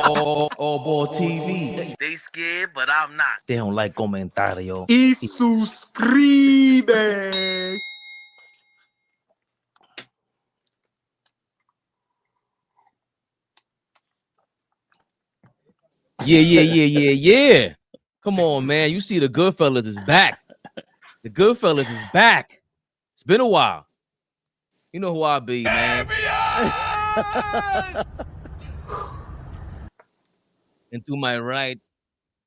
All Ball TV. They scared, but I'm not. They don't like comentario. Y suscribe. Yeah. Come on, man. You see the Goodfellas is back. The Goodfellas is back. It's been a while. You know who I be, man. And to my right,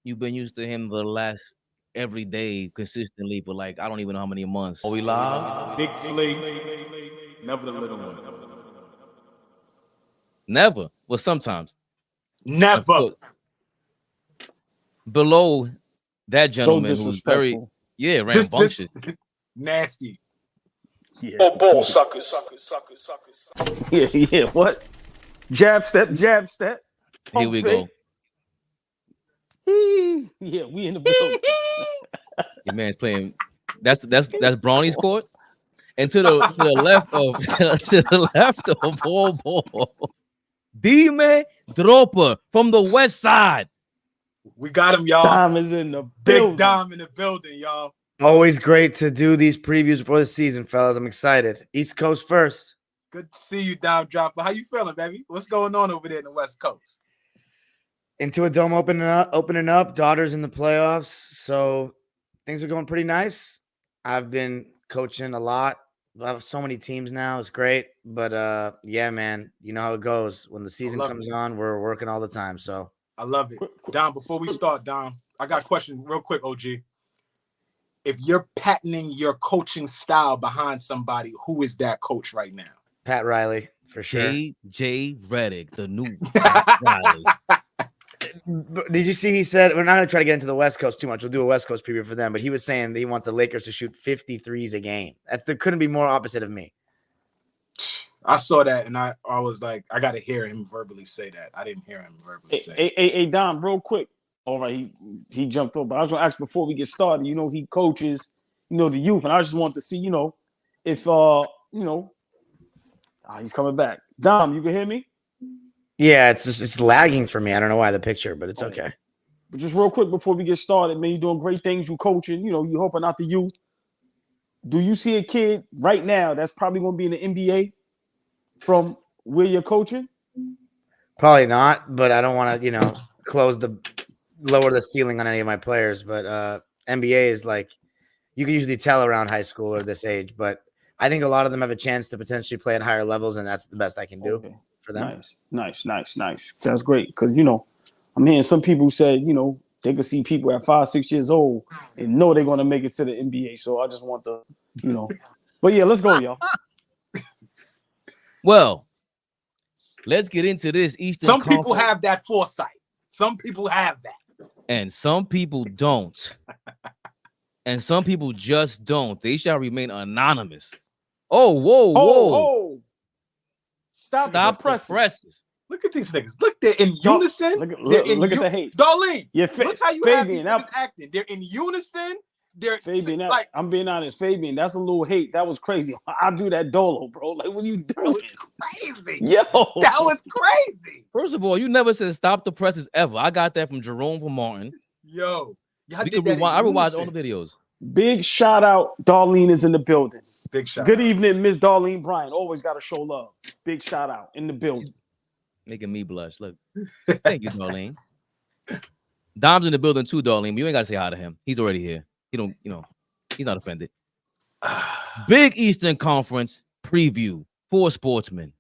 you've been used to him the last every day consistently for like I don't even know how many months. Are we live? Big Flea. Never the little one. Never. Well, sometimes. Never. Below that gentleman who's very rambunctious. Nasty. Yeah. Ball suckers. Yeah. What? Jab step. Here we go. Yeah, we in the building. Your man's playing. That's Brawny's court. And to the left of ball. Dime Dropper from the west side. We got him, y'all. Dom is in the building. Big Dom in the building, y'all. Always great to do these previews before the season, fellas. I'm excited. East Coast first. Good to see you, Dom Dropper. How you feeling, baby? What's going on over there in the West Coast? Into a dome opening up. Daughters in the playoffs, so things are going pretty nice. I've been coaching a lot. I have so many teams now. It's great, but yeah, man, you know how it goes. When the season comes on, we're working all the time. So I love it, Dom. Before we start, Dom, I got a question, real quick, OG. If you're patenting your coaching style behind somebody, who is that coach right now? Pat Riley, for sure. J. Redick, the new Pat Riley. Did you see he said we're not going to try to get into the West Coast too much. We'll do a West Coast preview for them, but he was saying that he wants the Lakers to shoot 53s a game. There couldn't be more opposite of me. I saw that and I was like, I got to hear him verbally say that. I didn't hear him verbally say it. Hey, Dom, real quick. All right, he jumped over. But I was going to ask before we get started, he coaches, the youth, and I just want to see, if he's coming back. Dom, you can hear me? Yeah, it's lagging for me. I don't know why the picture, but it's okay. But just real quick before we get started, man, you're doing great things. You coaching, you helping out the youth. Do you see a kid right now that's probably going to be in the NBA from where you're coaching? Probably not, but I don't want to, lower the ceiling on any of my players. But NBA is like, you can usually tell around high school or this age, but I think a lot of them have a chance to potentially play at higher levels, and that's the best I can do for them. Nice. That's great. Because, I'm hearing some people say, they could see people at 5-6 years old and know they're going to make it to the NBA. So I just want to, But yeah, let's go, y'all. Well, let's get into this Eastern Some Conference. people have that foresight. Some people have that. And some people don't. And some people just don't. They shall remain anonymous. Oh, whoa. Stop the presses. Look at these niggas. Look, they're in unison. Look at the hate. Darlene, look how you Fabian, have these niggas acting. They're in unison. Fabian, I'm being honest. Fabian, that's a little hate. That was crazy. I do that dolo, bro. Like, what are you doing? That was crazy. Yo. That was crazy. First of all, you never said stop the presses ever. I got that from Jerome from Martin. Yo. I rewatched all the videos. Big shout out. Darlene is in the building. Big shout Good out. evening, Miss Darlene Bryant. Always got to show love. Big shout out in the building. Making me blush. Look. Thank you, Darlene. Dom's in the building too, Darlene. But you ain't got to say hi to him. He's already here. He's not offended. Big Eastern Conference preview for Sportsmen.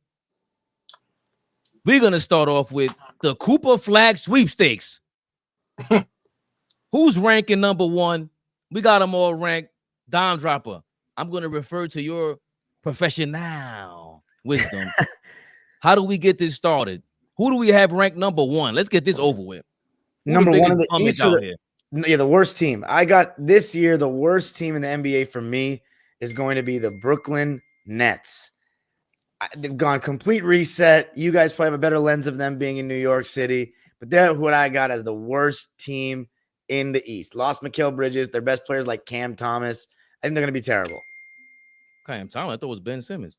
We're going to start off with the Cooper Flag Sweepstakes. Who's ranking number one? We got them all ranked. Dom Dropper, I'm going to refer to your professional wisdom. How do we get this started? Who do we have ranked number one? Let's get this over with. Number one in the East out here? Yeah, the worst team. I got this year, the worst team in the NBA for me is going to be the Brooklyn Nets. They've gone complete reset. You guys probably have a better lens of them being in New York City, but they're what I got as the worst team in the East. Lost Mikal Bridges, their best players like Cam Thomas. I think they're going to be terrible. Cam Thomas, I thought it was Ben Simmons.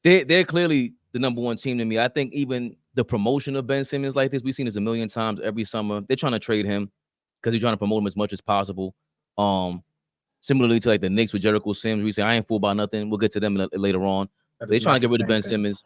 They're clearly the number one team to me. I think even the promotion of Ben Simmons like this, we've seen this a million times every summer. They're trying to trade him because they're trying to promote him as much as possible. Similarly to like the Knicks with Jericho Sims, we say I ain't fooled by nothing. We'll get to them later on. They're trying to get rid of Ben Simmons.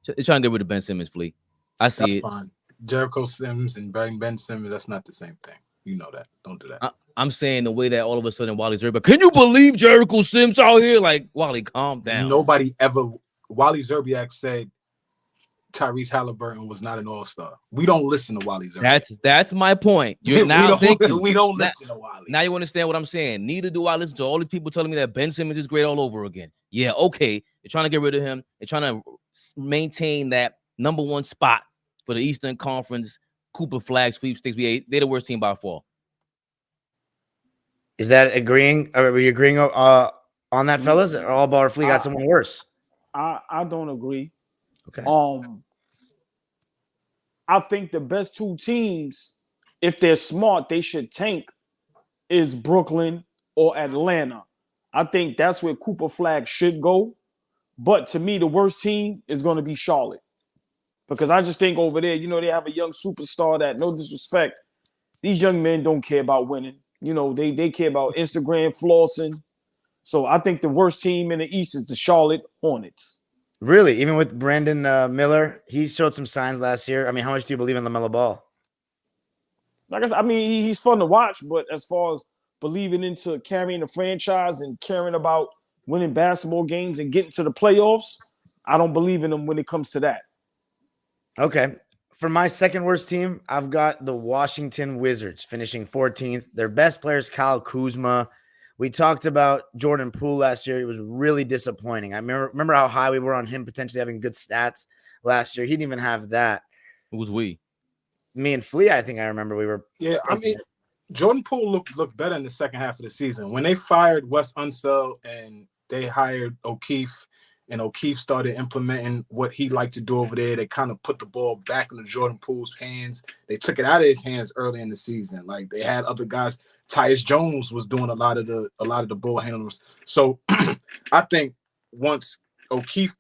They're trying to get rid of Ben Simmons, Flea. I see that's fine. Jericho Sims and Ben Simmons, that's not the same thing. You know that. Don't do that. I'm saying the way that all of a sudden Wally's Zerbiak, can you believe Jericho Sims out here? Like, Wally, calm down. Nobody ever. Wally Zerbiak said Tyrese Halliburton was not an all-star. We don't listen to Wally Zerbiak. That's my point. You're now we don't listen to Wally. Now you understand what I'm saying. Neither do I listen to all these people telling me that Ben Simmons is great all over again. Yeah, okay. They're trying to get rid of him. They're trying to maintain that number one spot for the Eastern Conference Cooper Flag sweepstakes. They're the worst team by far. Is that agreeing? Are we agreeing on that, fellas? Or all ball or Flea got someone worse? I don't agree. Okay. I think the best two teams, if they're smart, they should tank, is Brooklyn or Atlanta. I think that's where Cooper Flag should go. But to me, the worst team is going to be Charlotte. Because I just think over there, they have a young superstar that, no disrespect, these young men don't care about winning. They care about Instagram flossing. So I think the worst team in the East is the Charlotte Hornets. Really? Even with Brandon Miller, he showed some signs last year. I mean, how much do you believe in LaMelo Ball? Like I said, he's fun to watch, but as far as believing into carrying the franchise and caring about winning basketball games and getting to the playoffs, I don't believe in him when it comes to that. Okay. For my second worst team, I've got the Washington Wizards finishing 14th. Their best player is Kyle Kuzma. We talked about Jordan Poole last year. It was really disappointing. I remember how high we were on him potentially having good stats last year. He didn't even have that. Who was we? Me and Flea, I think I remember we were. Yeah, I mean, Jordan Poole looked better in the second half of the season. When they fired Wes Unseld and they hired O'Keefe, and O'Keefe started implementing what he liked to do over there, they kind of put the ball back into Jordan Poole's hands. They took it out of his hands early in the season. Like they had other guys. Tyus Jones was doing a lot of the ball handlers. So I think once O'Keefe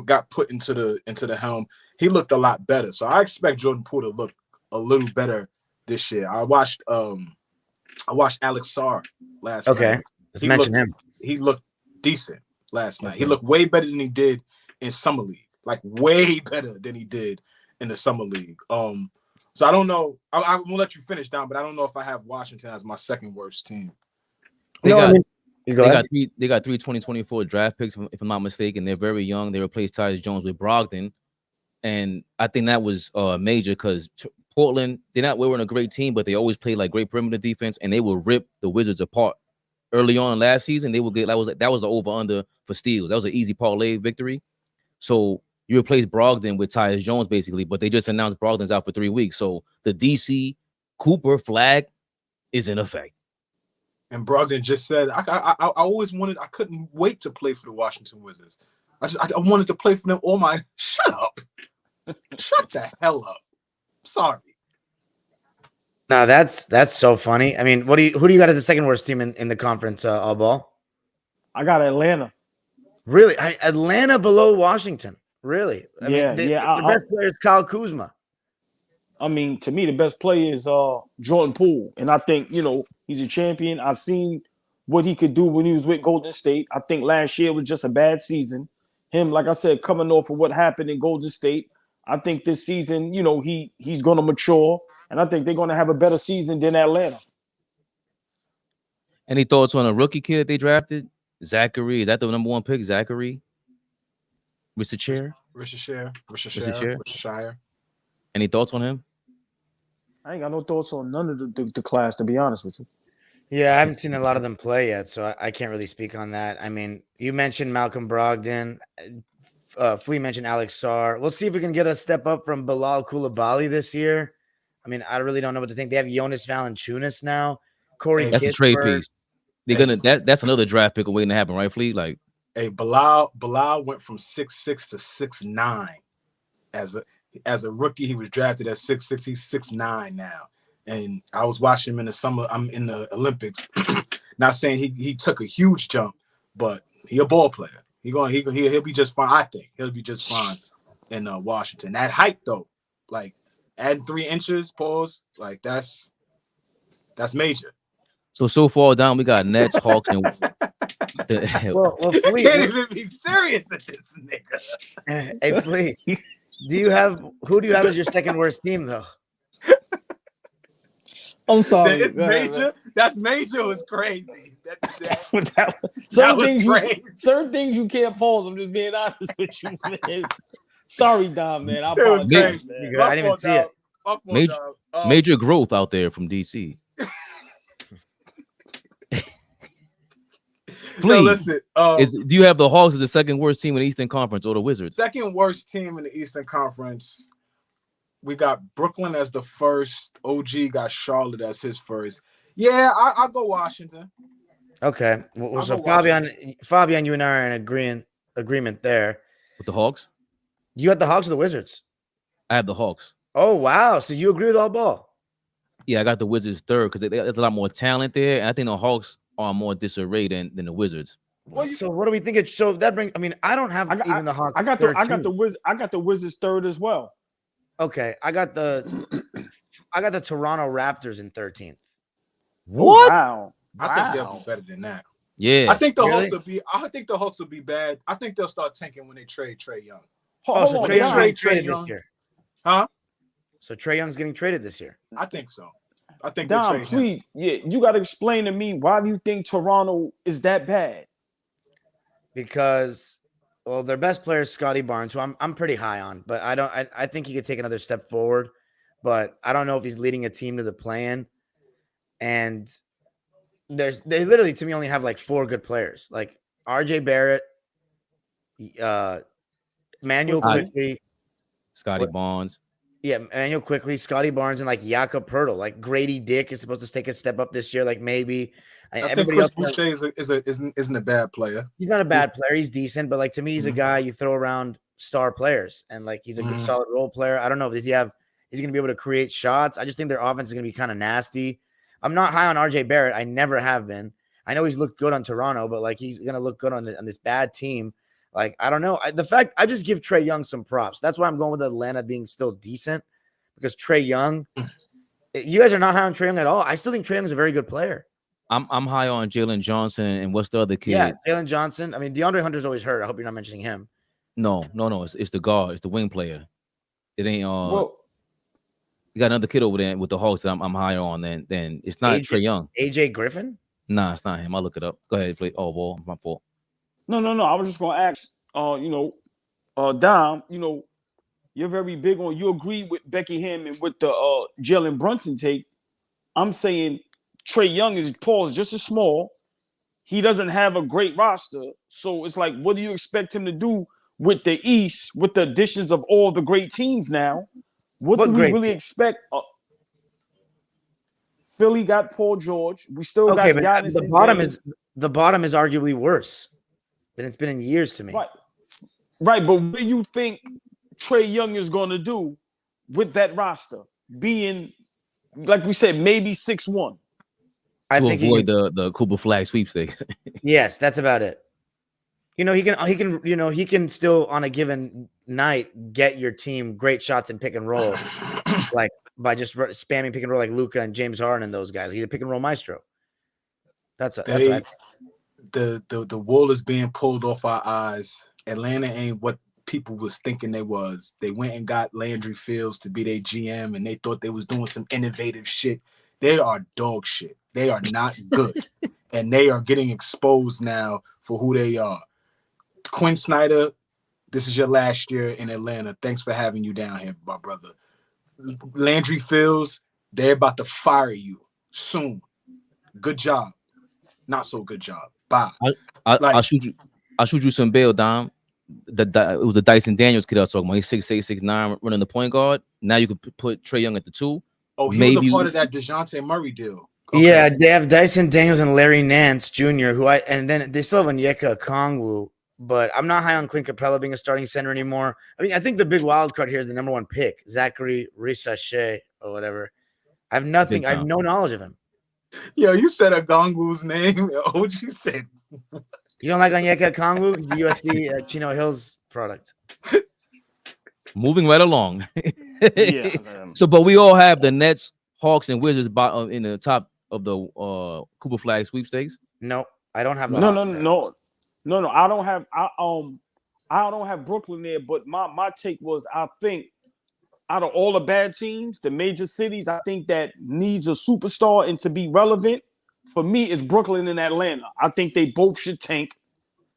got put into the helm, he looked a lot better. So I expect Jordan Poole to look a little better this year. I watched Alex Sarr last night. Okay, let's mention him. He looked decent last night. He looked way better than he did in summer league. Like way better than he did in the summer league. So I don't know. I'm gonna let you finish down, but I don't know if I have Washington as my second worst team. They got 3 2024 draft picks, if I'm not mistaken. They're very young. They replaced Tyus Jones with Brogdon, and I think that was major because Portland, they weren't a great team, but they always played like great perimeter defense, and they will rip the Wizards apart. Early on last season, they will get that was the over under for steals. That was an easy parlay victory. So you replace Brogdon with Tyus Jones basically, but they just announced Brogdon's out for 3 weeks. So the DC Cooper flag is in effect. And Brogdon just said, I always wanted, I couldn't wait to play for the Washington Wizards. I wanted to play for them all my. Shut up. Shut the hell up. Sorry. No, that's so funny. I mean, who do you got as the second worst team in the conference, all ball? I got Atlanta. Really? Atlanta below Washington. Really? I mean, the best player is Kyle Kuzma. I mean, to me, the best player is Jordan Poole. And I think, he's a champion. I've seen what he could do when he was with Golden State. I think last year was just a bad season. Him, like I said, coming off of what happened in Golden State, I think this season, he's going to mature. And I think they're going to have a better season than Atlanta. Any thoughts on a rookie kid that they drafted? Zachary. Is that the number one pick? Zachary? Richard Shire. Any thoughts on him? I ain't got no thoughts on none of the class, to be honest with you. Yeah, I haven't seen a lot of them play yet, so I can't really speak on that. I mean, you mentioned Malcolm Brogdon. Flea mentioned Alex Sarr. We'll see if we can get a step up from Bilal Coulibaly this year. I mean, I really don't know what to think. They have Jonas Valanciunas now. Corey, that's a trade piece. They're gonna that's another draft pick waiting to happen, right, Flea? Like, hey, Bilal went from 6'6" to 6'9". As a rookie, he was drafted at 6'6". He's 6'9" now. And I was watching him in the summer. I'm in the Olympics. Not saying he took a huge jump, but he a ball player. He'll be just fine. I think he'll be just fine in Washington. That height though, like adding 3 inches, pause, like that's major. So far down, we got Nets, Hawks, and Well, You Flea, can't even be serious at this nigga. hey, Flea, who do you have as your second worst team though? I'm sorry. It's major. That's major was crazy. Certain things you can't pause. I'm just being honest with you, man. Sorry, Dom, man. I apologize. Man. I didn't even see it. Major growth out there from DC. No, listen. Do you have the Hawks as the second worst team in the Eastern Conference or the Wizards? Second worst team in the Eastern Conference. We got Brooklyn as the first. OG got Charlotte as his first. Yeah, I'll go Washington. Okay. Well, so Fabian, you and I are in agreement there. With the Hawks? You got the Hawks or the Wizards? I have the Hawks. Oh, wow. So you agree with all ball? Yeah, I got the Wizards third because there's a lot more talent there. And I think the Hawks are more disarray than the Wizards. Well, so what do we think? So that brings. I mean, I don't have even the Hawks. I got the Wizards third as well. Okay, I got the Toronto Raptors in 13th. What? Wow. I think they'll be better than that. Yeah. I think the Hawks will be bad. I think they'll start tanking when they trade Trae Young. So Trae Young's getting traded this year. Huh? So Trae Young's getting traded this year. I think so. I think Dom, please, you got to explain to me why do you think Toronto is that bad? Because, well, their best player is Scotty Barnes, who I'm pretty high on, but I think he could take another step forward, but I don't know if he's leading a team to the play-in. And they literally to me only have like 4 good players, like RJ Barrett, Manuel Quickly, Scotty Barnes. Yeah, Manuel Quickly, Scotty Barnes, and like Jakob Poeltl. Like Grady Dick is supposed to take a step up this year. Like maybe I think Chris Boucher isn't a bad player. He's not a bad player. He's decent, but like to me, he's a guy you throw around star players, and like he's a good solid role player. I don't know. Is he going to be able to create shots? I just think their offense is going to be kind of nasty. I'm not high on RJ Barrett. I never have been. I know he's looked good on Toronto, but like he's going to look good on this bad team. Like, I don't know. I just give Trae Young some props. That's why I'm going with Atlanta being still decent, because Trae Young, you guys are not high on Trae Young at all. I still think Trae Young is a very good player. I'm high on Jalen Johnson, and what's the other kid? Yeah, Jalen Johnson. I mean, DeAndre Hunter's always hurt. I hope you're not mentioning him. No. It's the guard. It's the wing player. It ain't. Well, you got another kid over there with the Hawks that I'm higher on than it's not Trae Young. AJ Griffin? Nah, it's not him. I'll look it up. Go ahead, play. Oh, well, my fault. No. I was just gonna ask. Dom. You're very big on. You agree with Becky Hammond with the Jalen Brunson take. I'm saying Trae Young is just as small. He doesn't have a great roster, so it's like, what do you expect him to do with the East, with the additions of all the great teams now? What do we really expect? Philly got Paul George. We still got Giannis. The bottom is arguably worse than it's been in years to me. Right. But what do you think Trae Young is going to do with that roster? Being, like we said, maybe 6'1". I think avoid the Cooper flag sweepstakes. Yes, that's about it. He can still on a given night get your team great shots in pick and roll, like by just spamming pick and roll like Luka and James Harden and those guys. He's a pick and roll maestro. That's what I think. The wool is being pulled off our eyes. Atlanta ain't what people was thinking they was. They went and got Landry Fields to be their GM, and they thought they was doing some innovative shit. They are dog shit. They are not good, and they are getting exposed now for who they are. Quinn Snyder, this is your last year in Atlanta. Thanks for having you down here, my brother. Landry Fields, they're about to fire you soon. Good job. Not so good job. Bye. I'll shoot you some bail, Dom. It was the Dyson Daniels kid I was talking about. He's 6'8", 6'9", running the point guard. Now you could put Trae Young at the 2. Oh, he was a part of that DeJounte Murray deal. Okay. Yeah, they have Dyson Daniels and Larry Nance Jr., and then they still have Onyeka Okongwu, but I'm not high on Clint Capella being a starting center anymore. I mean, I think the big wild card here is the number 1 pick, Zachary Risache or whatever. I have no knowledge of him. Yo, you said Okongwu's name. OG said You don't like Onyeka Okongwu? The USD Chino Hills product. Moving right along. Yeah. So, but we all have the Nets, Hawks, and Wizards in the top of the Cooper Flag sweepstakes. No, I don't have the No. I don't have. I don't have Brooklyn there. But my take was, I think out of all the bad teams, the major cities, I think that needs a superstar and to be relevant. For me, it's Brooklyn and Atlanta. I think they both should tank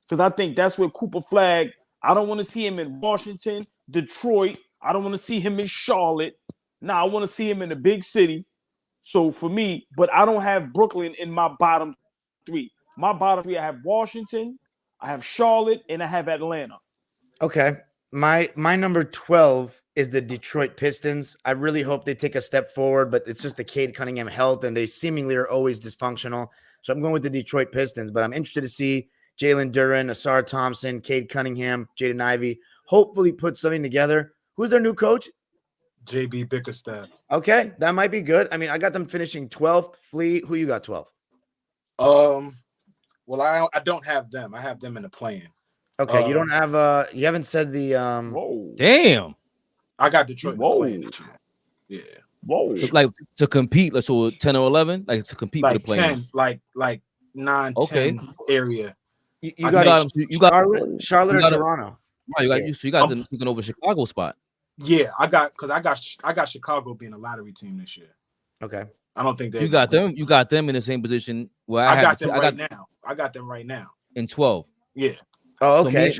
because I think that's where Cooper Flag. I don't want to see him in Washington, Detroit. I don't want to see him in Charlotte. Now I want to see him in a big city. So for me, but I don't have Brooklyn in my bottom three. My bottom three, I have Washington, I have Charlotte, and I have Atlanta. Okay. My number 12 is the Detroit Pistons. I really hope they take a step forward, but it's just the Cade Cunningham health, and they seemingly are always dysfunctional. So I'm going with the Detroit Pistons, but I'm interested to see Jalen Duren, Asar Thompson, Cade Cunningham, Jaden Ivey hopefully put something together. Who's their new coach? JB Bickerstaff. Okay, that might be good. I mean, I got them finishing 12th. Flea, who you got 12th? Well, I don't have them. I have them in the play-in. Okay, you don't have you haven't said the Whoa. Damn. I got Detroit in the Whoa. play-in this year. Yeah. Whoa. Like to compete, like so 10 or 11, like to compete Like with the play. 10, like 9, Okay. 10 area. you I got think Charlotte you or got Toronto. Right, you got them taking over Chicago spot. Yeah, I got Chicago being a lottery team this year. Okay. I don't think they. You got them in the same position where I got them now. I got them right now. in 12. Yeah. Oh, So okay.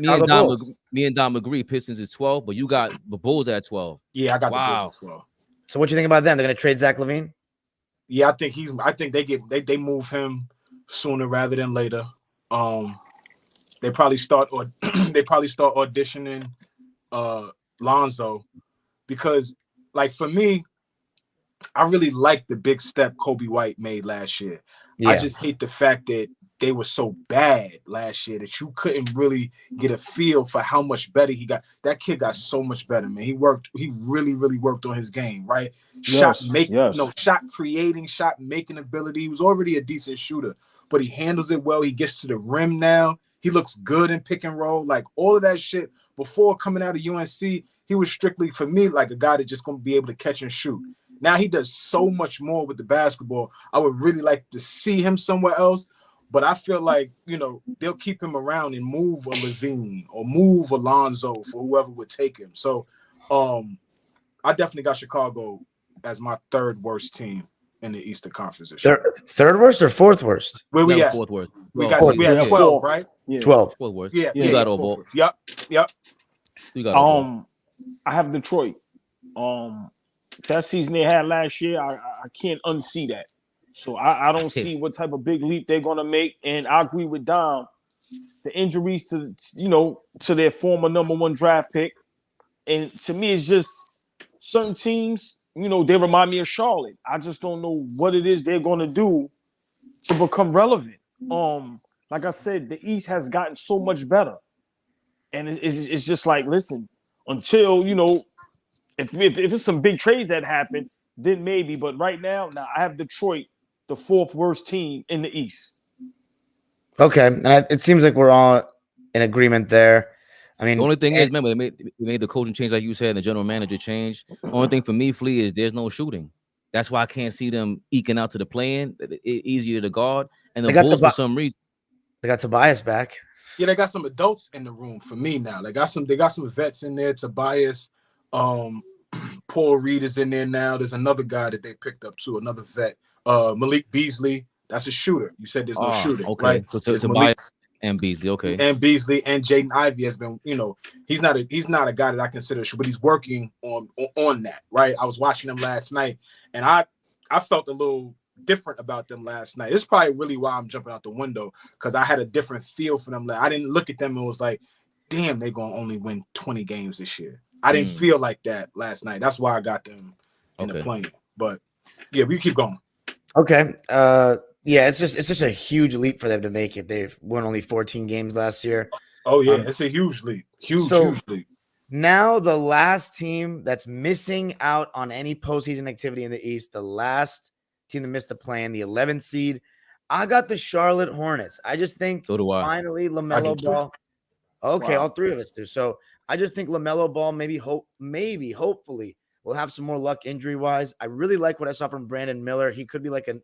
me and Dom agree Pistons is 12, but you got the Bulls at 12. Yeah, I got Wow. the Bulls as well. So what you think about them? They're gonna trade Zach LaVine? Yeah, I think they move him sooner rather than later. They probably start auditioning Lonzo because, like, for me, I really like the big step Kobe White made last year. Yeah. I just hate the fact that they were so bad last year that you couldn't really get a feel for how much better he got. That kid got so much better, man. He really, really worked on his game, right? Shot creating, shot making ability. He was already a decent shooter, but he handles it well. He gets to the rim now. He looks good in pick and roll. Like all of that shit before coming out of UNC, he was strictly, for me, like a guy that's just going to be able to catch and shoot. Now he does so much more with the basketball. I would really like to see him somewhere else. But I feel like, they'll keep him around and move a LaVine or move Alonzo for whoever would take him. So I definitely got Chicago as my third worst team in the Eastern Conference this year. Third worst or fourth worst? Where we at? Fourth worst. We had 12, right? Yeah. 12. Fourth worst. Yeah. You got all ball. Yep. You got all ball. I have Detroit. That season they had last year, I can't unsee that. So I don't see what type of big leap they're gonna make. And I agree with Dom. The injuries to their former number 1 draft pick. And to me, it's just certain teams, they remind me of Charlotte. I just don't know what it is they're gonna do to become relevant. Like I said, the East has gotten so much better. And it's just like, listen, until if it's some big trades that happen, then maybe. But right now, I have Detroit, the 4th worst team in the East. Okay, and it seems like we're all in agreement there. I mean, the only thing is, remember, they made the coaching change, like you said, and the general manager change. The only thing for me, Flea, is there's no shooting. That's why I can't see them eking out to the play-in. Easier to guard. And the Bulls, for some reason, they got Tobias back. Yeah, they got some adults in the room for me now. They got some vets in there. Tobias, Paul Reed is in there now. There's another guy that they picked up too, another vet. Malik Beasley, that's a shooter. You said there's no shooting, okay. right? So Tobias and Beasley, okay. And Beasley and Jaden Ivey has been, he's not a guy that I consider a shooter, but he's working on that, right? I was watching them last night, and I felt a little different about them last night. It's probably really why I'm jumping out the window, because I had a different feel for them. I didn't look at them and was like, damn, they're gonna only win 20 games this year. I didn't feel like that last night. That's why I got them in the play-in. But yeah, we keep going. Okay. Yeah, it's just a huge leap for them to make it. They've won only 14 games last year. Oh yeah, it's a huge leap. Huge leap. Now the last team that's missing out on any postseason activity in the East, the last team to miss the plan, the 11th seed. I got the Charlotte Hornets. I just think So do I. finally I LaMelo do too. Ball. Okay, Wow. all three of us do. So I just think LaMelo Ball hopefully will have some more luck injury wise. I really like what I saw from Brandon Miller. He could be like a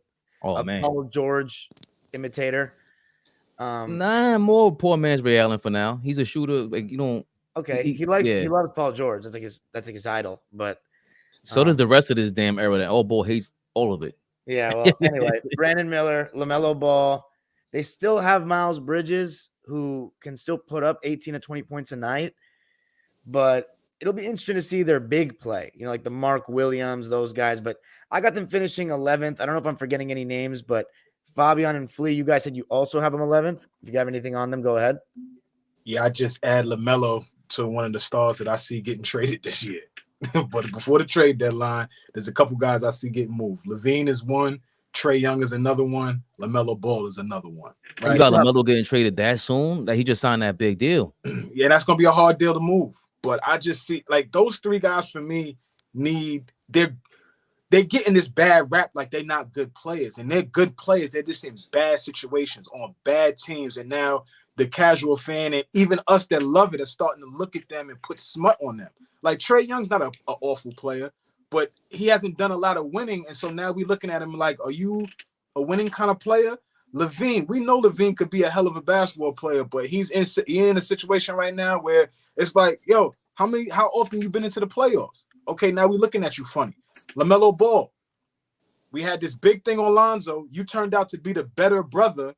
Man. Paul George imitator. Nah, more poor man's Ray Allen for now. He's a shooter. Like, you don't. Okay, he loves Paul George. That's like his idol. But So does the rest of this damn era. That old boy hates all of it. yeah. Well, anyway, Brandon Miller, LaMelo Ball. They still have Miles Bridges, who can still put up 18 to 20 points a night. But it'll be interesting to see their big play. You know, like the Mark Williams, those guys. But I got them finishing 11th. I don't know if I'm forgetting any names, but Fabian and Flea, you guys said you also have them 11th. If you have anything on them, go ahead. Yeah, I just add LaMelo to one of the stars that I see getting traded this year. But before the trade deadline, there's a couple guys I see getting moved. Levine is one. Trae Young is another one. LaMelo Ball is another one. Right? You got LaMelo getting traded that soon? That he just signed that big deal. Yeah, that's going to be a hard deal to move. But I just see, like, those three guys for me they're getting this bad rap like they're not good players. And they're good players. They're just in bad situations on bad teams. And now the casual fan and even us that love it are starting to look at them and put smut on them. Like, Trae Young's not an awful player, but he hasn't done a lot of winning. And so now we're looking at him like, are you a winning kind of player? Levine, we know Levine could be a hell of a basketball player, but he's in a situation right now where it's like, yo, how often you been into the playoffs? Okay, now we're looking at you funny. LaMelo Ball, we had this big thing on Lonzo. You turned out to be the better brother,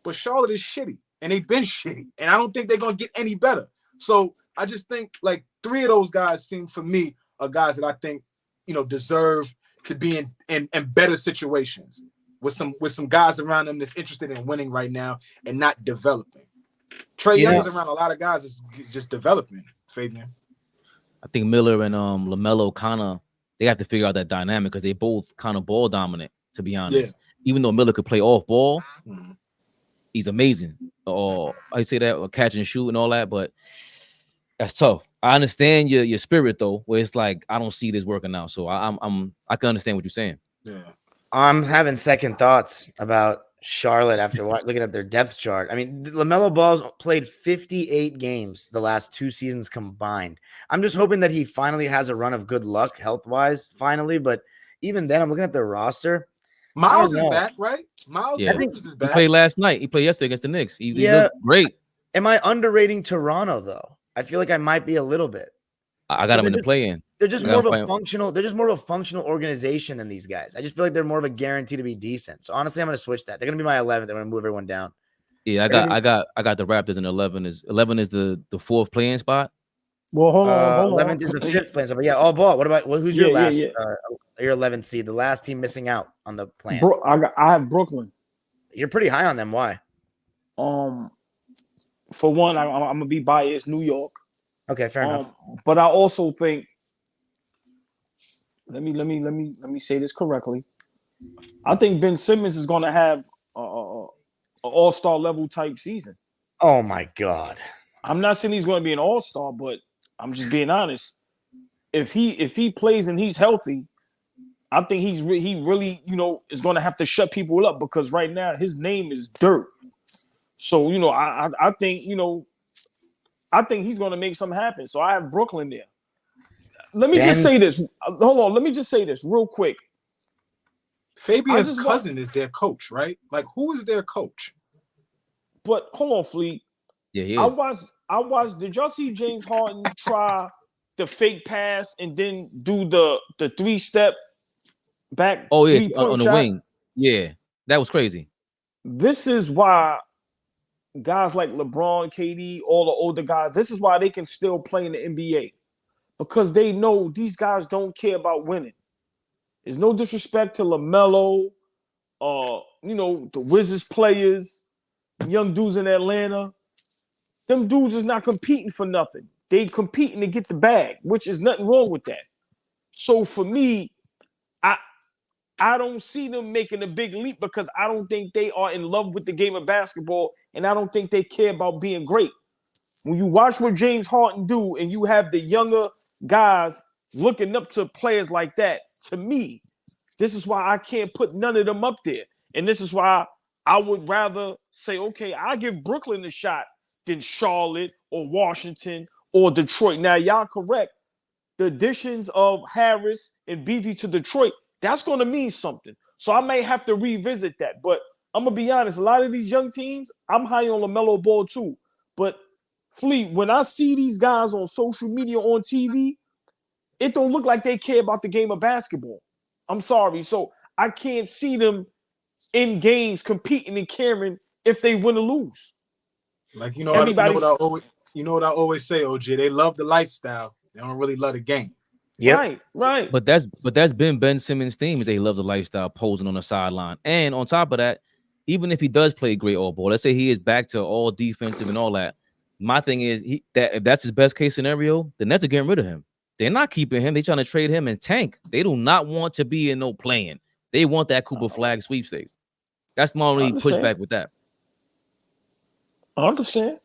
but Charlotte is shitty, and they've been shitty, and I don't think they're going to get any better. So I just think, like, three of those guys seem, for me, are guys that I think, you know, deserve to be in better situations with some guys around them that's interested in winning right now and not developing. Trae Young is around a lot of guys that's just developing, Fabian. I think Miller and LaMelo they have to figure out that dynamic because they both kind of ball dominant, to be honest. Yeah. Even though Miller could play off ball, he's amazing. Or I say that, or catch and shoot and all that, but that's tough. I understand your spirit though, where it's like I don't see this working out. So I can understand what you're saying. Yeah. I'm having second thoughts about Charlotte after looking at their depth chart. I mean, LaMelo Ball's played 58 games the last 2 seasons combined. I'm just hoping that he finally has a run of good luck health-wise, finally. But even then, I'm looking at their roster. Miles is back, right? Miles is back. He played last night. He played yesterday against the Knicks. He looked great. Am I underrating Toronto, though? I feel like I might be a little bit. I got him in the play-in. They're just more of a functional. They're just more of a functional organization than these guys. I just feel like they're more of a guarantee to be decent. So honestly, I'm going to switch that. They're going to be my 11th. They're going to move everyone down. Yeah, I got the Raptors in 11. 11 is the fourth playing spot. Well, hold on. 11th is the fifth playing spot. But yeah, all ball. What about who's your last? Your 11th seed, the last team missing out on the plan. I have Brooklyn. You're pretty high on them. Why? For one, I'm gonna be biased. New York. Okay, fair enough. But I also think, let me say this correctly. I think Ben Simmons is going to have an all-star level type season. Oh my God! I'm not saying he's going to be an all-star, but I'm just being honest. If he plays and he's healthy, I think he really is going to have to shut people up because right now his name is dirt. So I think I think he's going to make something happen. So I have Brooklyn there. Let me just say this. Hold on. Let me just say this real quick. Fabian's cousin is their coach, right? Like, who is their coach? But hold on, Fleet. Yeah, he is. I watched. Did y'all see James Harden try the fake pass and then do the 3-step back? Oh yeah, on the wing. Yeah, that was crazy. This is why guys like LeBron, KD, all the older guys, this is why they can still play in the NBA. Because they know these guys don't care about winning. There's no disrespect to LaMelo, the Wizards players, young dudes in Atlanta. Them dudes is not competing for nothing. They competing to get the bag, which is nothing wrong with that. So for me, I don't see them making a big leap because I don't think they are in love with the game of basketball, and I don't think they care about being great. When you watch what James Harden do and you have the younger guys looking up to players like that, to me, this is why I can't put none of them up there. And this is why I would rather say, okay, I'll give Brooklyn a shot than Charlotte or Washington or Detroit. Now, y'all correct. The additions of Harris and BG to Detroit, that's going to mean something. So I may have to revisit that. But I'm going to be honest, a lot of these young teams, I'm high on LaMelo Ball too. But Fleet, when I see these guys on social media, on TV, it don't look like they care about the game of basketball. I'm sorry. So I can't see them in games competing and caring if they win or lose. Like, you know what I always say, OJ, they love the lifestyle. They don't really love the game. Yep. Right. But that's been Ben Simmons' theme is they love the lifestyle, posing on the sideline. And on top of that, even if he does play great all ball, let's say he is back to all defensive and all that. My thing is that if that's his best case scenario, the Nets are getting rid of him. They're not keeping him. They're trying to trade him and tank. They do not want to be in no playing. They want that Cooper Flag sweepstakes. That's my only pushback with that. I understand.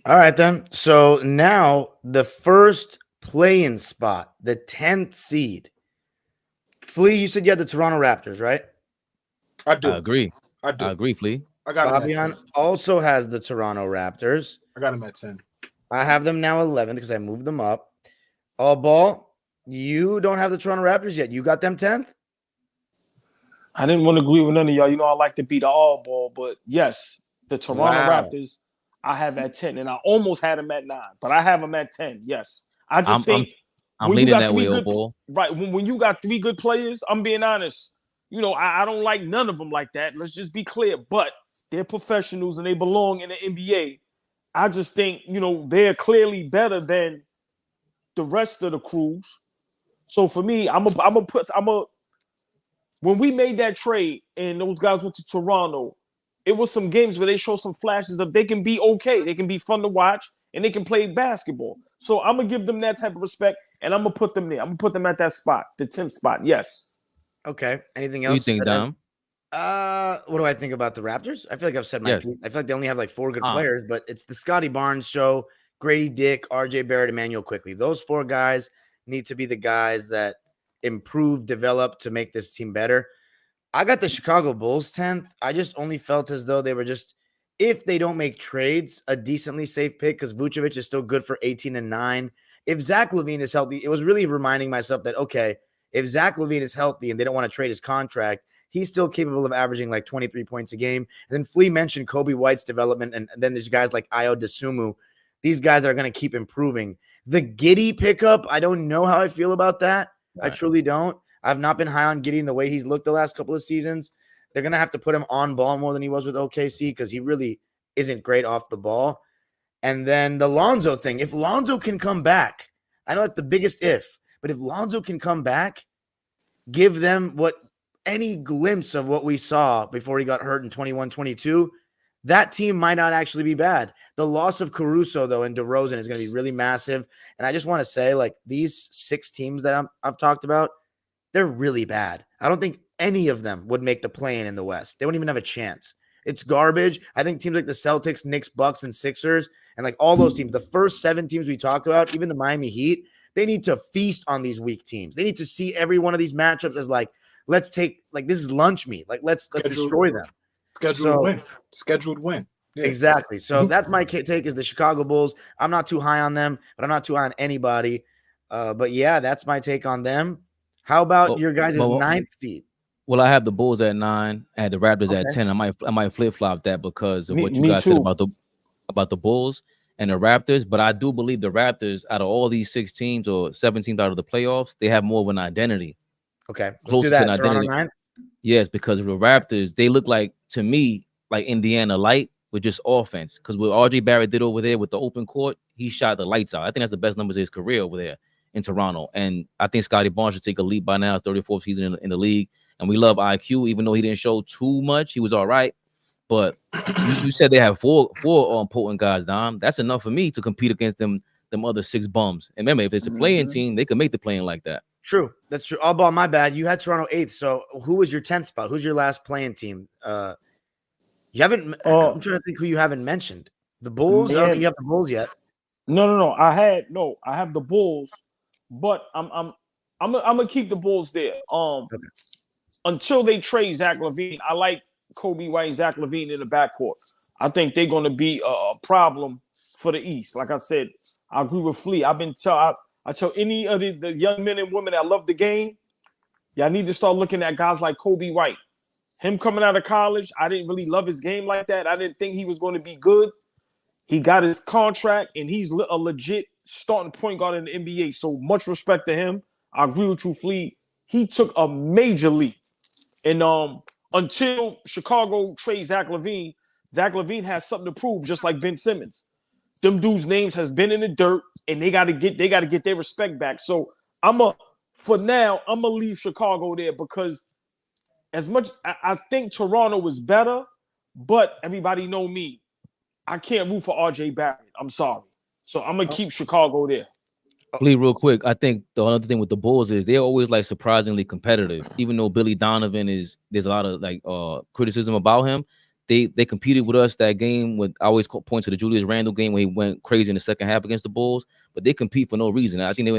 All right, then. So now the first play-in spot, the 10th seed. Flea, you said you had the Toronto Raptors, right? I do. I agree. I agree, Flea. I got Fabian also has the Toronto Raptors. I got him at 10. I have them now 11 because I moved them up. All ball, you don't have the Toronto Raptors yet. You got them 10th? I didn't want to agree with none of y'all. You know, I like to be the all ball, but yes, the Toronto Raptors I have at 10, and I almost had them at 9, but I have them at 10. Yes. I just think I'm leaning that way, ball. Right. When you got 3 good players, I'm being honest. You know, I don't like none of them like that. Let's just be clear. But they're professionals and they belong in the NBA. I just think, you know, they're clearly better than the rest of the crews. So for me, when we made that trade and those guys went to Toronto, it was some games where they show some flashes of they can be okay. They can be fun to watch and they can play basketball. So I'm going to give them that type of respect and I'm going to put them there. I'm going to put them at that spot, the 10th spot. Yes. Okay. Anything else? What do you think, Dom? What do I think about the Raptors? I feel like I've said my piece. I feel like they only have like 4 good players, but it's the Scotty Barnes show, Grady Dick, RJ Barrett, Emmanuel Quickly. Those 4 guys need to be the guys that improve, develop to make this team better. I got the Chicago Bulls 10th. I just only felt as though they were just, if they don't make trades, a decently safe pick because Vucevic is still good for 18 and 9. If Zach LaVine is healthy, it was really reminding myself that, okay, if Zach LaVine is healthy and they don't want to trade his contract, he's still capable of averaging like 23 points a game. And then Flea mentioned Kobe White's development, and then there's guys like Ayo Dosunmu. These guys are going to keep improving. The Giddey pickup, I don't know how I feel about that. Right. I truly don't. I've not been high on Giddey in the way he's looked the last couple of seasons. They're going to have to put him on ball more than he was with OKC because he really isn't great off the ball. And then the Lonzo thing. If Lonzo can come back, I know it's the biggest if, but if Lonzo can come back, give them any glimpse of what we saw before he got hurt in 21-22, that team might not actually be bad. The loss of Caruso, though, and DeRozan is going to be really massive. And I just want to say, like, these 6 teams that I've talked about, they're really bad. I don't think any of them would make the play-in the West. They wouldn't even have a chance. It's garbage. I think teams like the Celtics, Knicks, Bucks, and Sixers, and like all those teams, the first 7 teams we talk about, even the Miami Heat, they need to feast on these weak teams. They need to see every one of these matchups as like, let's take, like, this is lunch meat. Like, let's destroy them. Scheduled win. Yeah. Exactly. So that's my take is the Chicago Bulls. I'm not too high on them, but I'm not too high on anybody. But yeah, that's my take on them. How about your guys' 9th seed? Well, I have the Bulls at 9. I had the Raptors at 10. I might flip flop that because of what you guys said about the Bulls and the Raptors. But I do believe the Raptors, out of all these 6 teams or 7 teams out of the playoffs, they have more of an identity. Okay, let's do that. Toronto 9th? Yes, because the Raptors, they look like, to me, like Indiana Light with just offense. Because what RJ Barrett did over there with the open court, he shot the lights out. I think that's the best numbers of his career over there in Toronto. And I think Scotty Barnes should take a leap by now, 34th season in the league. And we love IQ, even though he didn't show too much. He was all right. But you said they have four potent guys, Dom. That's enough for me to compete against them other 6 bums. And remember, if it's a play-in team, they can make the play-in like that. True. That's true. All ball, my bad. You had Toronto 8th. So who was your 10th spot? Who's your last play-in team? You haven't I'm trying to think who you haven't mentioned. The Bulls? I don't think you have the Bulls yet. No. I have the Bulls, but I'm gonna keep the Bulls there. Until they trade Zach LaVine. I like Kobe White, and Zach LaVine in the backcourt. I think they're going to be a problem for the East. Like I said, I agree with Flea. I tell any of the young men and women that love the game, y'all need to start looking at guys like Kobe White. Him coming out of college, I didn't really love his game like that. I didn't think he was going to be good. He got his contract, and he's a legit starting point guard in the NBA. So much respect to him. I agree with you, Flea. He took a major leap. And until Chicago trades Zach LaVine has something to prove, just like Ben Simmons. Them dudes' names has been in the dirt, and they gotta get their respect back. So for now, I'm gonna leave Chicago there because as much I think Toronto was better, but everybody know me. I can't root for RJ Barrett. I'm sorry. So I'm gonna keep Chicago there. Lee, real quick, I think the other thing with the Bulls is they're always like surprisingly competitive. Even though Billy Donovan there's a lot of like criticism about him. They competed with us that game. I always point to the Julius Randle game where he went crazy in the second half against the Bulls. But they compete for no reason. I think they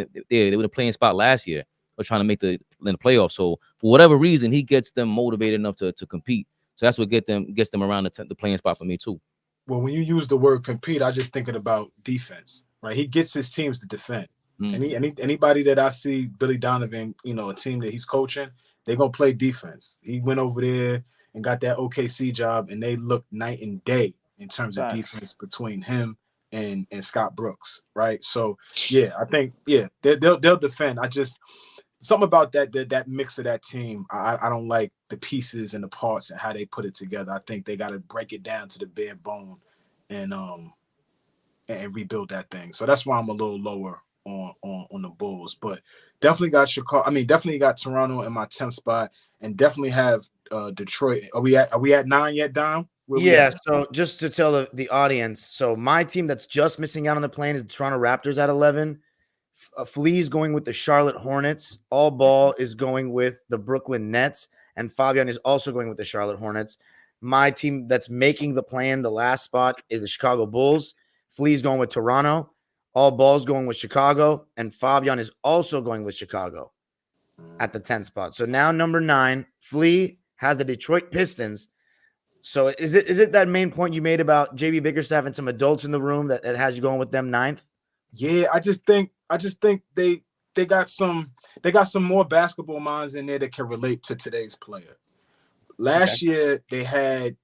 were in a playing spot last year, or trying to make in the playoffs. So for whatever reason, he gets them motivated enough to compete. So that's what gets them around the playing spot for me too. Well, when you use the word compete, I just thinking about defense, right? He gets his teams to defend. Anybody that I see Billy Donovan, a team that he's coaching, they're gonna play defense. He went over there and got that OKC job, and they looked night and day in terms of defense between him and Scott Brooks, right? So yeah, I think they'll defend. I just something about that mix of that team. I don't like the pieces and the parts and how they put it together. I think they got to break it down to the bare bone and rebuild that thing. So that's why I'm a little lower on the Bulls, but definitely got Chicago. I mean, definitely got Toronto in my 10th spot, and definitely have Detroit. Are we at 9 yet, Dom? Yeah. So just to tell the audience, so my team that's just missing out on the plane is the Toronto Raptors at 11. Flea's going with the Charlotte Hornets. All Ball is going with the Brooklyn Nets, and Fabian is also going with the Charlotte Hornets. My team that's making the plan, the last spot, is the Chicago Bulls. Flea's going with Toronto. All Ball's going with Chicago, and Fabian is also going with Chicago at the 10th spot. So now number 9, Flea has the Detroit Pistons. So is it that main point you made about JB Bickerstaff and some adults in the room that has you going with them 9th? Yeah, I just think they got some more basketball minds in there that can relate to today's player. Last year they had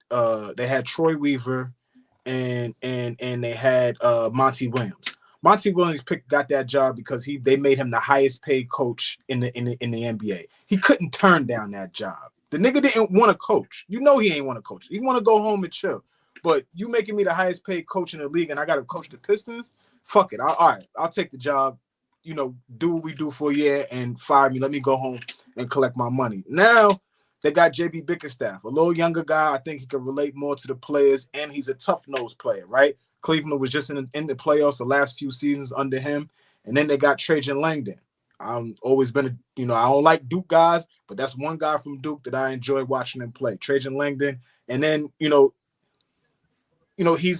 Troy Weaver and they had Monty Williams. Monty Williams got that job because they made him the highest paid coach in the NBA. He couldn't turn down that job. The nigga didn't want to coach. He ain't want to coach. He want to go home and chill. But you making me the highest paid coach in the league and I got to coach the Pistons? Fuck it. All right, I'll take the job. Do what we do for a year and fire me. Let me go home and collect my money. Now they got JB Bickerstaff, a little younger guy. I think he can relate more to the players, and he's a tough-nosed player, right? Cleveland was just in the playoffs the last few seasons under him. And then they got Trajan Langdon. I've always been I don't like Duke guys, but that's one guy from Duke that I enjoy watching him play. Trajan Langdon. And then, he's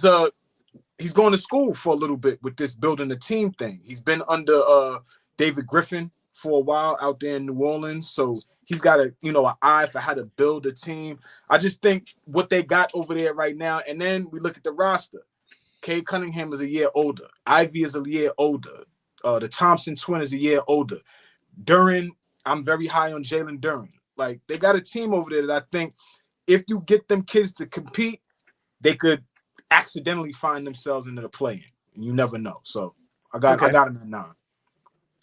going to school for a little bit with this building a team thing. He's been under David Griffin for a while out there in New Orleans. So he's got an eye for how to build a team. I just think what they got over there right now, and then we look at the roster. Cade Cunningham is a year older. Ivy is a year older. The Thompson twin is a year older. Duren, I'm very high on Jalen Duren. Like, they got a team over there that I think if you get them kids to compete, they could accidentally find themselves into the play-in. You never know. So I got him at 9.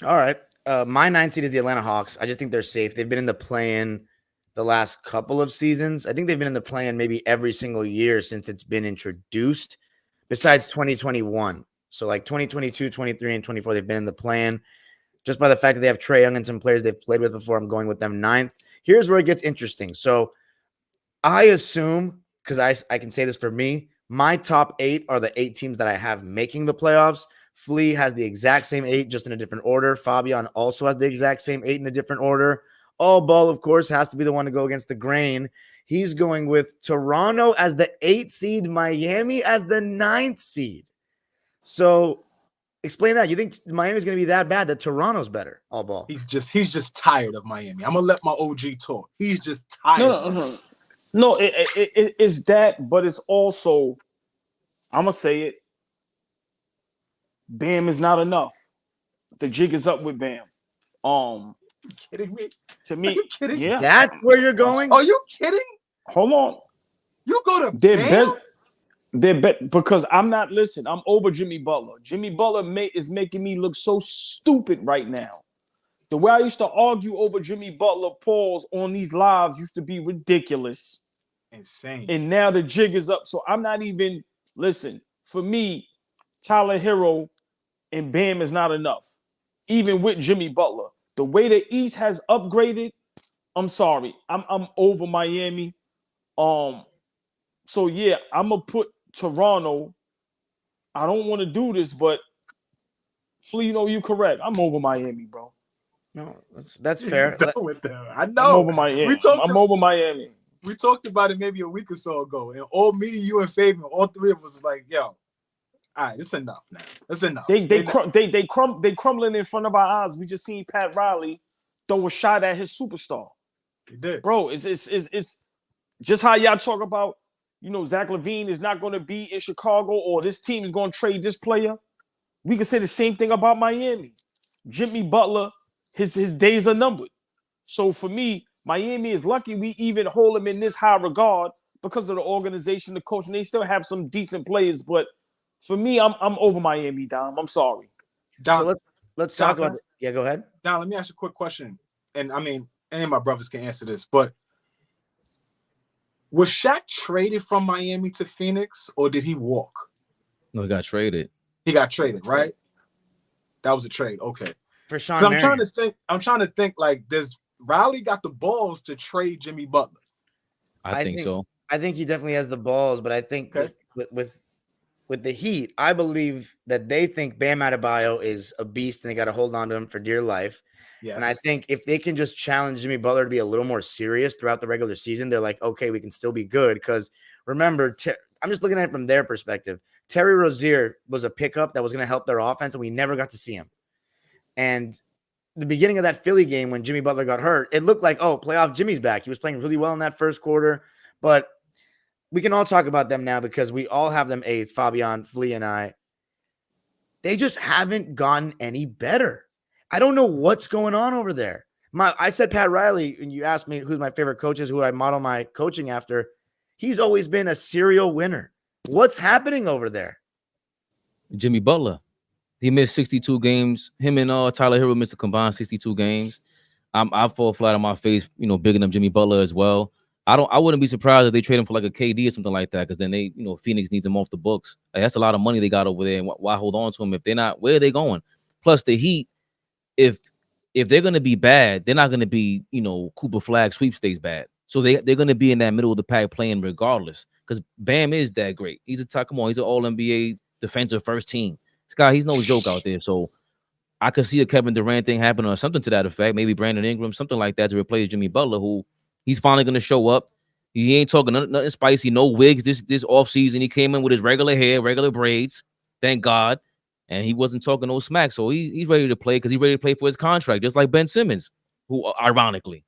All right. My 9th seed is the Atlanta Hawks. I just think they're safe. They've been in the play-in the last couple of seasons. I think they've been in the play-in maybe every single year since it's been introduced, besides 2021. So like 2022, 23, and 24, they've been in the play-in. Just by the fact that they have Trae Young and some players they've played with before, I'm going with them 9th. Here's where it gets interesting. So I assume, because I can say this for me, my top 8 are the 8 teams that I have making the playoffs. Flea has the exact same 8, just in a different order. Fabian also has the exact same 8 in a different order. All Ball, of course, has to be the one to go against the grain. He's going with Toronto as the 8th seed, Miami as the 9th seed. So explain that. You think Miami's going to be that bad that Toronto's better? All Ball. He's just tired of Miami. I'm gonna let my OG talk. He's just tired. No. No, it's that, but it's also, I'm gonna say it. Bam is not enough. The jig is up with Bam. Kidding me? To Are me, you kidding? yeah. That's where you're going? Are you kidding? Hold on. You go to They're Bam? because I'm not listening. I'm over Jimmy Butler. Jimmy Butler is making me look so stupid right now. The way I used to argue over Jimmy Butler pause on these lives used to be ridiculous. Insane. And now the jig is up. So I'm not even listen. For me, Tyler Hero and Bam is not enough. Even with Jimmy Butler. The way the East has upgraded, I'm sorry. I'm over Miami. So yeah, I'm gonna put Toronto. I don't want to do this, but Flea, you're correct. I'm over Miami, bro. No, that's fair. I know. I'm over Miami. I'm over Miami. We talked about it maybe a week or so ago, and all me, you, and Fabian, all three of us was like, "Yo, all right, it's enough now. It's enough." They crumbling in front of our eyes. We just seen Pat Riley throw a shot at his superstar. He did, bro. It's just how y'all talk about. Zach LaVine is not going to be in Chicago, or this team is going to trade this player. We can say the same thing about Miami. Jimmy Butler, his days are numbered. So for me, Miami is lucky we even hold him in this high regard because of the organization, the coach, and they still have some decent players. But for me, I'm over Miami, Dom. I'm sorry. Dom, so let's talk about it. Yeah, go ahead. Dom, let me ask you a quick question. And I mean, any of my brothers can answer this, but was Shaq traded from Miami to Phoenix, or did he walk? No, he got traded. He got traded, right? That was a trade. Okay. For Sean I'm trying to think like, does Riley got the balls to trade Jimmy Butler? I think so. I think he definitely has the balls, but I think with the Heat, I believe that they think Bam Adebayo is a beast and they got to hold on to him for dear life. Yes. And I think if they can just challenge Jimmy Butler to be a little more serious throughout the regular season, they're like, okay, we can still be good. Because remember, I'm just looking at it from their perspective. Terry Rozier was a pickup that was going to help their offense, and we never got to see him. And the beginning of that Philly game when Jimmy Butler got hurt, it looked like, oh, playoff Jimmy's back. He was playing really well in that first quarter. But we can all talk about them now because we all have them eighth, Fabian, Flea, and I. They just haven't gotten any better. I don't know what's going on over there. I said Pat Riley, and you asked me who my favorite coach is, who I model my coaching after. He's always been a serial winner. What's happening over there? Jimmy Butler. He missed 62 games. Him and Tyler Hero missed a combined 62 games. I fall flat on my face, bigging up Jimmy Butler as well. I wouldn't be surprised if they trade him for like a KD or something like that, because then they, Phoenix needs him off the books. Like, that's a lot of money they got over there, and why hold on to him if they're not? Where are they going? Plus the Heat, if they're gonna be bad, they're not gonna be, Cooper Flag sweepstakes bad. So they're gonna be in that middle of the pack playing regardless, because Bam is that great. He's he's an All NBA defensive first team. This guy, he's no joke out there. So I could see a Kevin Durant thing happen or something to that effect. Maybe Brandon Ingram, something like that, to replace Jimmy Butler, who he's finally going to show up. He ain't talking nothing spicy, no wigs this offseason. He came in with his regular hair, regular braids, thank God. And he wasn't talking no smack. So he's ready to play because he's ready to play for his contract, just like Ben Simmons, who ironically.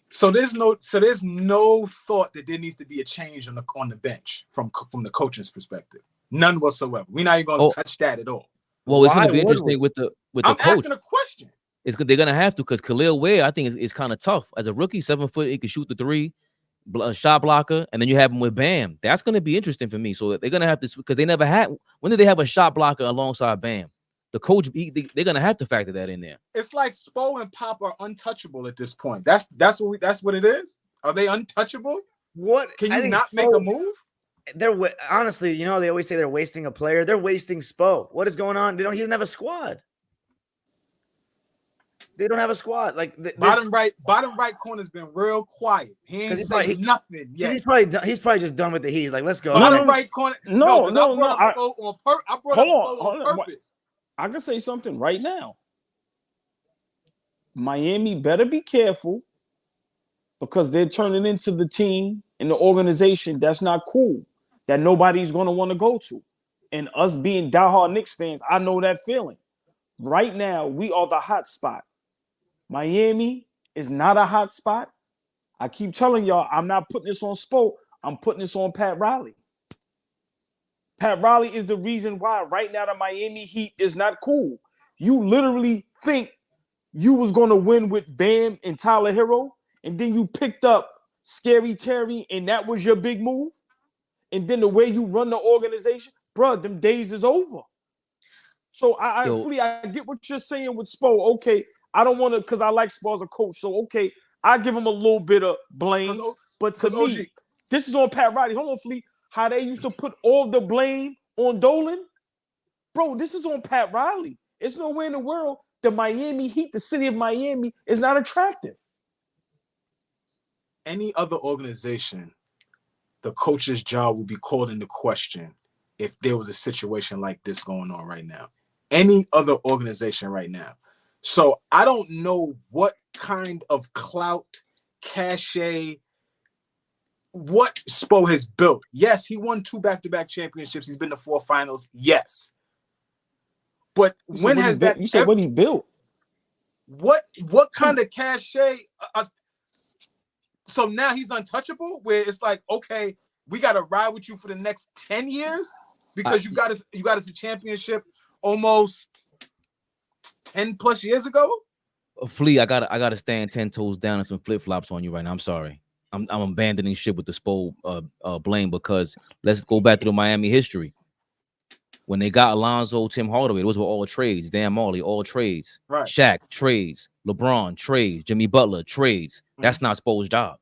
So there's no thought that there needs to be a change on the bench from the coach's perspective. None whatsoever. We're not even going to touch that at all. Well, it's going to be interesting with the coach. I'm asking a question. They're going to have to, because Khalil Ware, I think, is kind of tough. As a rookie, 7 foot, he can shoot the three, shot blocker, and then you have him with Bam. That's going to be interesting for me. So they're going to have to, because they never had, when did they have a shot blocker alongside Bam? The coach, they're going to have to factor that in there. It's like Spo and Pop are untouchable at this point. That's what it is? Are they untouchable? What? Can you not make a move? They're honestly, they always say they're wasting a player. They're wasting Spo. What is going on? He doesn't have a squad. They don't have a squad. Like bottom right corner's been real quiet. He ain't saying nothing yet. He's probably just done with the Heat. He's like, let's go. Bottom right corner. No. I brought up Spo on purpose. I can say something right now. Miami better be careful, because they're turning into the team and the organization that's not cool, that nobody's going to want to go to. And us being diehard Knicks fans, I know that feeling. Right now, we are the hot spot. Miami is not a hot spot. I keep telling y'all, I'm not putting this on Spo. I'm putting this on Pat Riley. Pat Riley is the reason why right now the Miami Heat is not cool. You literally think you was going to win with Bam and Tyler Hero, and then you picked up Scary Terry, and that was your big move? And then the way you run the organization, bro, them days is over. So I get what you're saying with Spo. Okay, I don't want to, because I like Spo as a coach. So, okay, I give him a little bit of blame. But to me, this is on Pat Riley. Hold on, Fleet. How they used to put all the blame on Dolan. Bro, this is on Pat Riley. It's nowhere in the world the Miami Heat, the city of Miami, is not attractive. Any other organization, the coach's job will be called into question if there was a situation like this going on right now. Any other organization right now. So I don't know what kind of clout, cachet, what Spo has built. Yes, he won 2 back-to-back championships. He's been to 4 finals. Yes. But when has that... You said what he built. What kind of cachet... so now he's untouchable, where it's like, okay, we got to ride with you for the next 10 years because you got us a championship almost 10 plus years ago. Flea, I gotta stand 10 toes down and some flip flops on you right now. I'm sorry. I'm abandoning shit with the Spo blame, because let's go back to the Miami history. When they got Alonzo, Tim Hardaway, those were all trades. Dan Marley, all trades. Right. Shaq, trades. LeBron, trades. Jimmy Butler, trades. That's not Spo's job.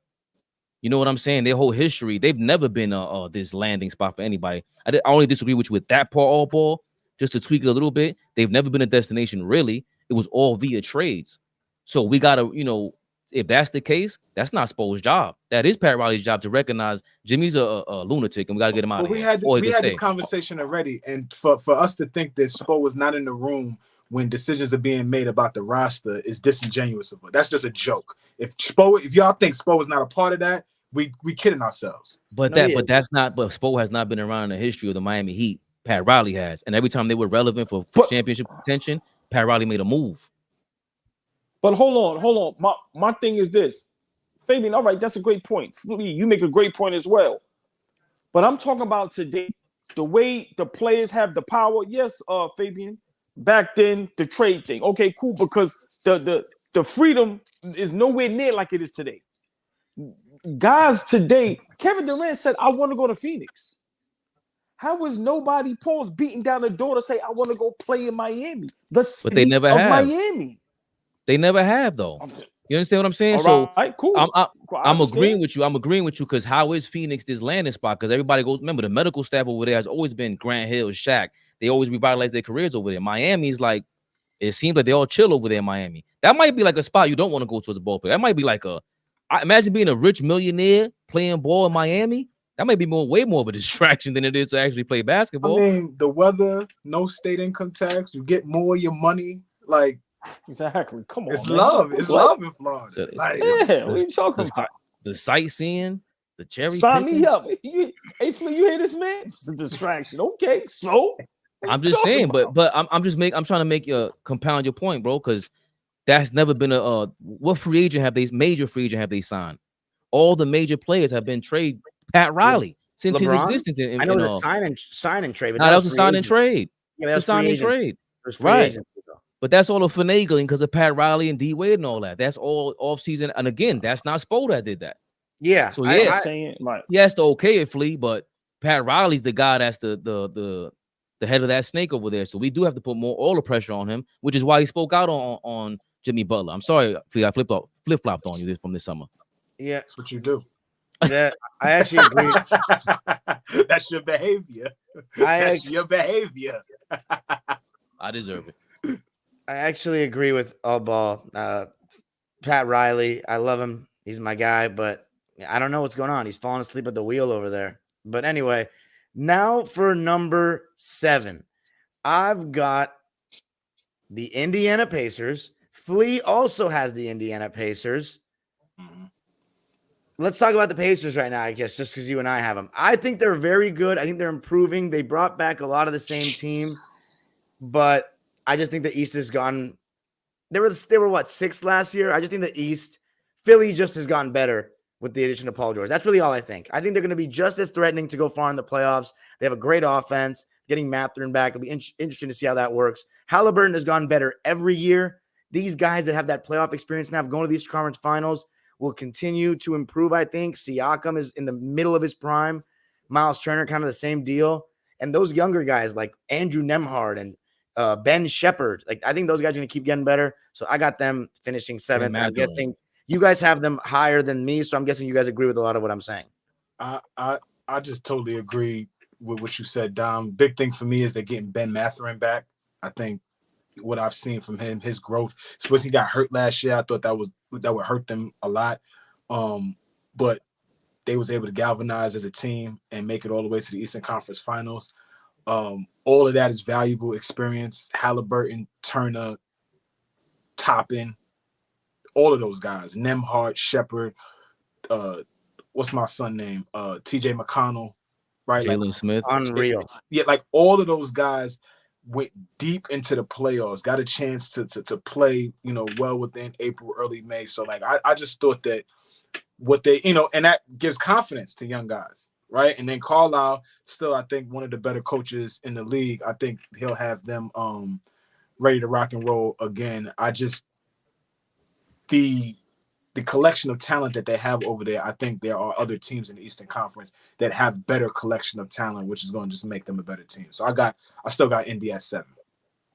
You know what I'm saying? Their whole history, they've never been this landing spot for anybody. I only disagree with you with that part, all ball, just to tweak it a little bit. They've never been a destination, really. It was all via trades. So we got to, if that's the case, that's not Spo's job. That is Pat Riley's job to recognize Jimmy's a lunatic and we got to get him out of here. We had this conversation already. And for us to think that Spo was not in the room when decisions are being made about the roster is disingenuous. That's just a joke. If y'all think Spo is not a part of that, we kidding ourselves. But Spo has not been around in the history of the Miami Heat. Pat Riley has. And every time they were relevant for championship contention, Pat Riley made a move. But hold on. My thing is this. Fabian, all right, that's a great point. You make a great point as well. But I'm talking about today, the way the players have the power. Yes, Fabian, back then, the trade thing. Okay, cool, because the freedom is nowhere near like it is today. Guys today, Kevin Durant said, I want to go to Phoenix. How was nobody beating down the door to say, I want to go play in Miami? The city but they never of have. Miami. They never have, though. You understand what I'm saying? All right, cool. I'm agreeing with you. I'm agreeing with you because how is Phoenix this landing spot? Because everybody goes, remember, the medical staff over there has always been Grant Hill, Shaq. They always revitalize their careers over there. Miami's like, it seems like they all chill over there in Miami. That might be like a spot you don't want to go to as a ball player. That might be like imagine being a rich millionaire playing ball in Miami. That might be way more of a distraction than it is to actually play basketball. I mean, the weather, no state income tax, you get more of your money. Like, exactly. Come on, it's love. It's love in Florida. So what are you talking about? The sightseeing, the cherry. Sign me up. Hey, Flea, you hear this, man? It's a distraction. Okay, so I'm just saying, but I'm trying to make you compound your point, bro, because that's never been what free agent major free agent have they signed? All the major players have been trade Pat Riley since LeBron? his existence. I know the sign and trade. But that was a sign and trade. Yeah, that was sign and trade. Right. But that's all the finagling because of Pat Riley and D Wade and all that. That's all off season. And again, that's not Spo that did that. Yeah. So yeah, right. He has to okay it, Flea, but Pat Riley's the guy that's the head of that snake over there. So we do have to put all the pressure on him, which is why he spoke out on Jimmy Butler. I'm sorry, Flea, I flip-flopped on you from this summer. Yeah, that's what you do. That I actually agree. That's your behavior. Your behavior. I deserve it. I actually agree with all ball. Pat Riley, I love him. He's my guy, but I don't know what's going on. He's falling asleep at the wheel over there. But anyway, now for number 7. I've got the Indiana Pacers. Flea also has the Indiana Pacers. Mm-hmm. Let's talk about the Pacers right now, I guess, just because you and I have them. I think they're very good. I think they're improving. They brought back a lot of the same team, but I just think the East has gone. They were what, 6th last year? I just think the East, Philly just has gotten better with the addition of Paul George. That's really all I think. I think they're going to be just as threatening to go far in the playoffs. They have a great offense. Getting Mathurin back, it'll be interesting to see how that works. Halliburton has gone better every year. These guys that have that playoff experience now, going to these conference finals, will continue to improve, I think. Siakam is in the middle of his prime. Miles Turner, kind of the same deal. And those younger guys like Andrew Nembhard and Ben Shepherd, like I think those guys are going to keep getting better. So I got them finishing 7th. I'm guessing you guys have them higher than me, so I'm guessing you guys agree with a lot of what I'm saying. I just totally agree with what you said, Dom. Big thing for me is they're getting Ben Mathurin back. I think what I've seen from him, his growth, especially he got hurt last year. I thought that would hurt them a lot. But they was able to galvanize as a team and make it all the way to the Eastern Conference Finals. All of that is valuable experience. Halliburton, Turner, Toppin, all of those guys, Nembhard, Shepherd, what's my son name? TJ McConnell, right? Jalen Smith. Unreal. Yeah, like all of those guys went deep into the playoffs, got a chance to play, well within April, early May. So like I just thought that what they, and that gives confidence to young guys, right? And then Carlisle, still I think one of the better coaches in the league. I think he'll have them ready to rock and roll again. I just the collection of talent that they have over there, I think there are other teams in the Eastern Conference that have better collection of talent, which is going to just make them a better team. So I still got Indy at 7.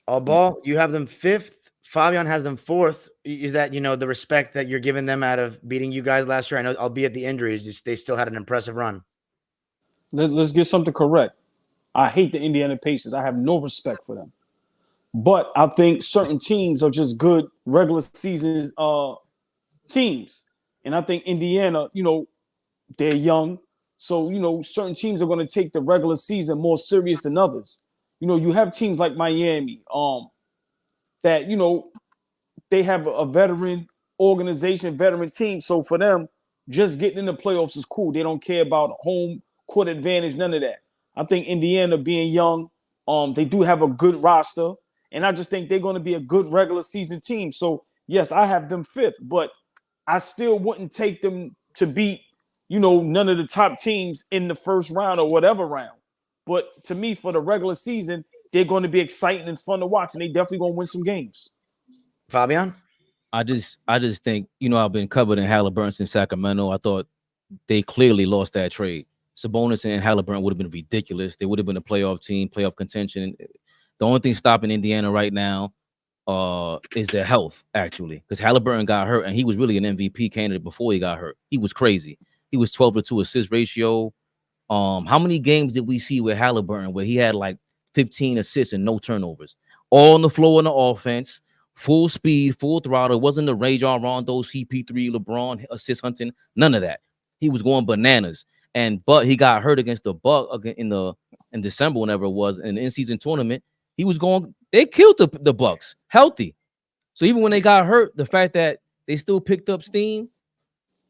All ball, you have them 5th. Fabian has them 4th. Is that, the respect that you're giving them out of beating you guys last year? I know, albeit the injuries, they still had an impressive run. Let's get something correct. I hate the Indiana Pacers. I have no respect for them. But I think certain teams are just good regular season teams. And I think Indiana, they're young. So, certain teams are going to take the regular season more serious than others. You have teams like Miami that, they have a veteran organization, veteran team. So for them, just getting in the playoffs is cool. They don't care about home court advantage, none of that. I think Indiana being young, they do have a good roster. And I just think they're going to be a good regular season team. So, yes, I have them 5th, but I still wouldn't take them to beat, none of the top teams in the first round or whatever round. But to me, for the regular season, they're going to be exciting and fun to watch, and they definitely going to win some games. Fabian? I just think, I've been covered in Halliburton in Sacramento. I thought they clearly lost that trade. Sabonis and Halliburton would have been ridiculous. They would have been a playoff team, playoff contention. The only thing stopping Indiana right now is their health, actually, because Halliburton got hurt, and he was really an MVP candidate before he got hurt. He was crazy. He was 12-2 assist ratio. How many games did we see with Halliburton where he had like 15 assists and no turnovers? All on the floor in the offense, full speed, full throttle. It wasn't the Rajon Rondo, CP3, LeBron assist hunting. None of that. He was going bananas. But he got hurt against the Bucks in December, whenever it was, in the in-season tournament. He was going. They killed the Bucks healthy. So even when they got hurt, the fact that they still picked up steam,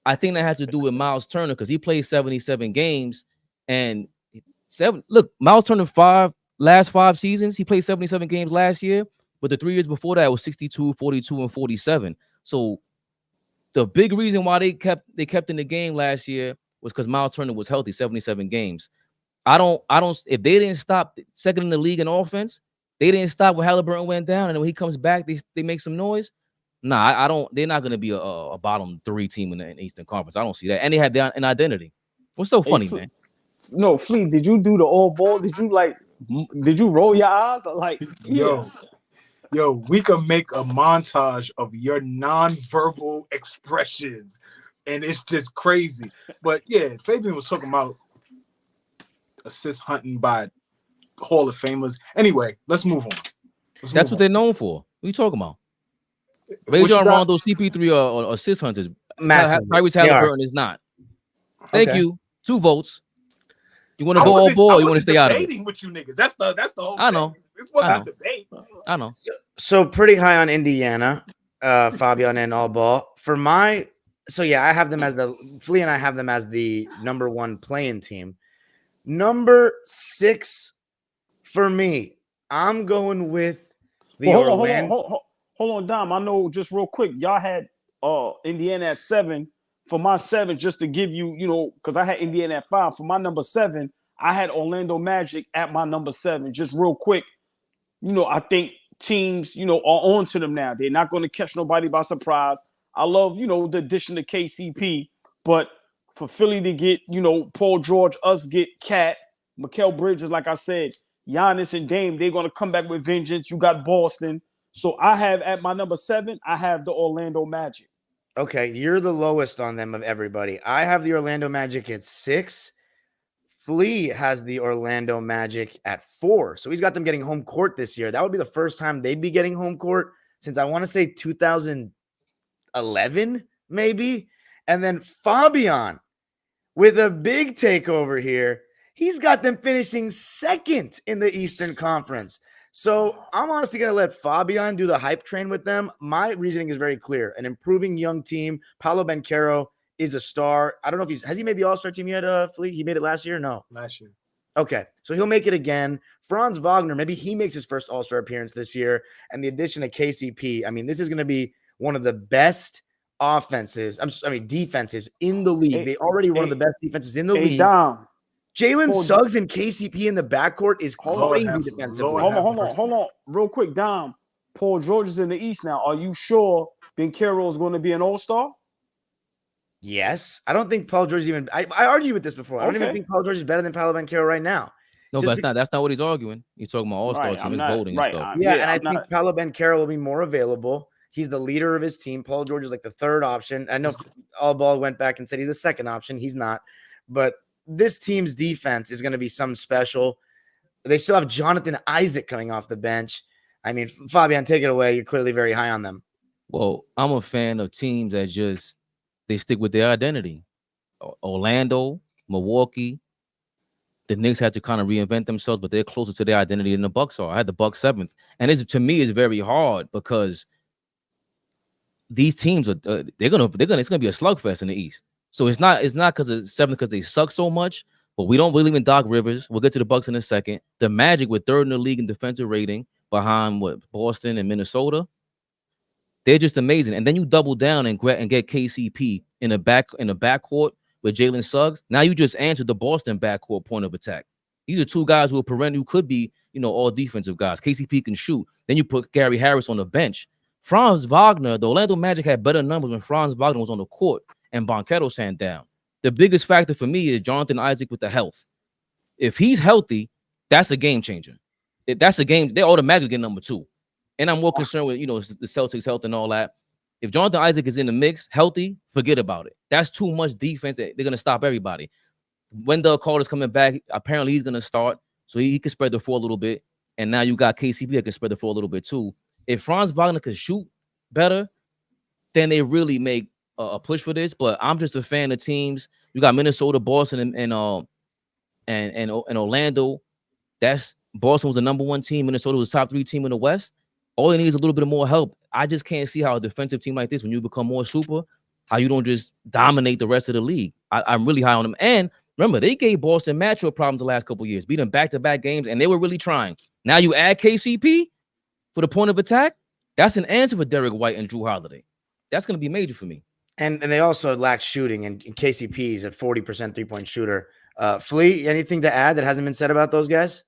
I think that has to do with Miles Turner, because he played 77 games and Miles Turner last 5 seasons, he played 77 games last year, but the 3 years before that was 62, 42, and 47. So the big reason why they kept in the game last year was because Miles Turner was healthy, 77 games. I don't. If they didn't stop second in the league in offense, they didn't stop when Halliburton went down, and when he comes back, they make some noise. Nah, I don't. They're not going to be a bottom 3 team in the Eastern Conference. I don't see that. And they have an identity. What's so funny, man? No, Fleet, did you do the all ball? Did you roll your eyes? Yo, we can make a montage of your nonverbal expressions, and it's just crazy. But yeah, Fabian was talking about assist hunting by Hall of Famers. Anyway, let's move on. That's what they're known for. What are you talking about? Rajon Rondo, CP3 or assist hunters. Massive. Tyrese Halliburton is not. Thank you. 2 votes. You want to go all ball, or you want to stay out of it? Debating with you niggas. That's the whole I know. thing. This wasn't a debate. I know. So pretty high on Indiana, Fabian and all ball. I have them as Flea and I have them as the number 1 playing team. Number 6 for me, I'm going with the Orlando. Hold on, Dom. I know, just real quick, y'all had Indiana at 7, for my 7, just to give you, because I had Indiana at 5. For my number 7, I had Orlando Magic at my number 7. Just real quick, I think teams, are on to them now. They're not going to catch nobody by surprise. I love, the addition to KCP, but for Philly to get, Paul George, us get Cat, Mikal Bridges, like I said, Giannis and Dame, they're going to come back with vengeance. You got Boston. So I have at my number 7, I have the Orlando Magic. Okay, you're the lowest on them of everybody. I have the Orlando Magic at 6. Flea has the Orlando Magic at 4. So he's got them getting home court this year. That would be the first time they'd be getting home court since I want to say 2011, maybe. And then Fabian with a big takeover here. He's got them finishing 2nd in the Eastern Conference. So I'm honestly going to let Fabian do the hype train with them. My reasoning is very clear. An improving young team. Paolo Banchero is a star. I don't know if has he made the All-Star team yet, Flea? He made it last year? No. Last year. Okay. So he'll make it again. Franz Wagner, maybe he makes his first All-Star appearance this year. And the addition of KCP, I mean, this is going to be one of the best defenses in the league. They already one of the best defenses in the league. Jalen Suggs and KCP in the backcourt is crazy defensively. Hold on. Real quick, Dom. Paul George is in the East now. Are you sure Banchero is going to be an All-Star? Yes. I don't think Paul George is even – I argued with this before. I don't even think Paul George is better than Paolo Banchero right now. No, but that's not what he's arguing. He's talking about All-Star team. He's voting and stuff. And I think Paolo Banchero will be more available. He's the leader of his team. Paul George is like the 3rd option. I know All Ball went back and said he's the 2nd option. He's not. But – this team's defense is going to be something special. They still have Jonathan Isaac coming off the bench. I mean, Fabian, take it away. You're clearly very high on them. Well, I'm a fan of teams that they stick with their identity. Orlando, Milwaukee, the Knicks had to kind of reinvent themselves, but they're closer to their identity than the Bucks are. I had the Bucks 7th. And to me, it's very hard because these teams are it's gonna be a slugfest in the East. So it's not because of 7th because they suck so much, but we don't believe in Doc Rivers. We'll get to the Bucks in a second. The Magic with 3rd in the league in defensive rating behind Boston and Minnesota. They're just amazing. And then you double down and get KCP in the backcourt with Jalen Suggs. Now you just answered the Boston backcourt point of attack. These are 2 guys who could be, all defensive guys. KCP can shoot. Then you put Gary Harris on the bench. Franz Wagner, the Orlando Magic had better numbers when Franz Wagner was on the court and Banchero sat down. The biggest factor for me is Jonathan Isaac with the health. If he's healthy, that's a game changer. That's a game. They automatically get number 2. And I'm more concerned with, the Celtics' health and all that. If Jonathan Isaac is in the mix, healthy, forget about it. That's too much defense that they're going to stop everybody. Wendell Carter's coming back. Apparently, he's going to start, so he can spread the floor a little bit. And now you got KCP that can spread the floor a little bit too. If Franz Wagner could shoot better, then they really make a push for this. But I'm just a fan of teams. You got Minnesota, Boston, and Orlando. Boston was the number 1 team. Minnesota was the top 3 team in the West. All they need is a little bit more help. I just can't see how a defensive team like this, when you become more super, how you don't just dominate the rest of the league. I'm really high on them. And remember, they gave Boston matchup problems the last couple of years, beat them back-to-back games, and they were really trying. Now you add KCP for the point of attack. That's an answer for Derek White and Drew Holiday. That's going to be major for me. And they also lack shooting, and KCP is a 40% three-point shooter. Flea, anything to add that hasn't been said about those guys?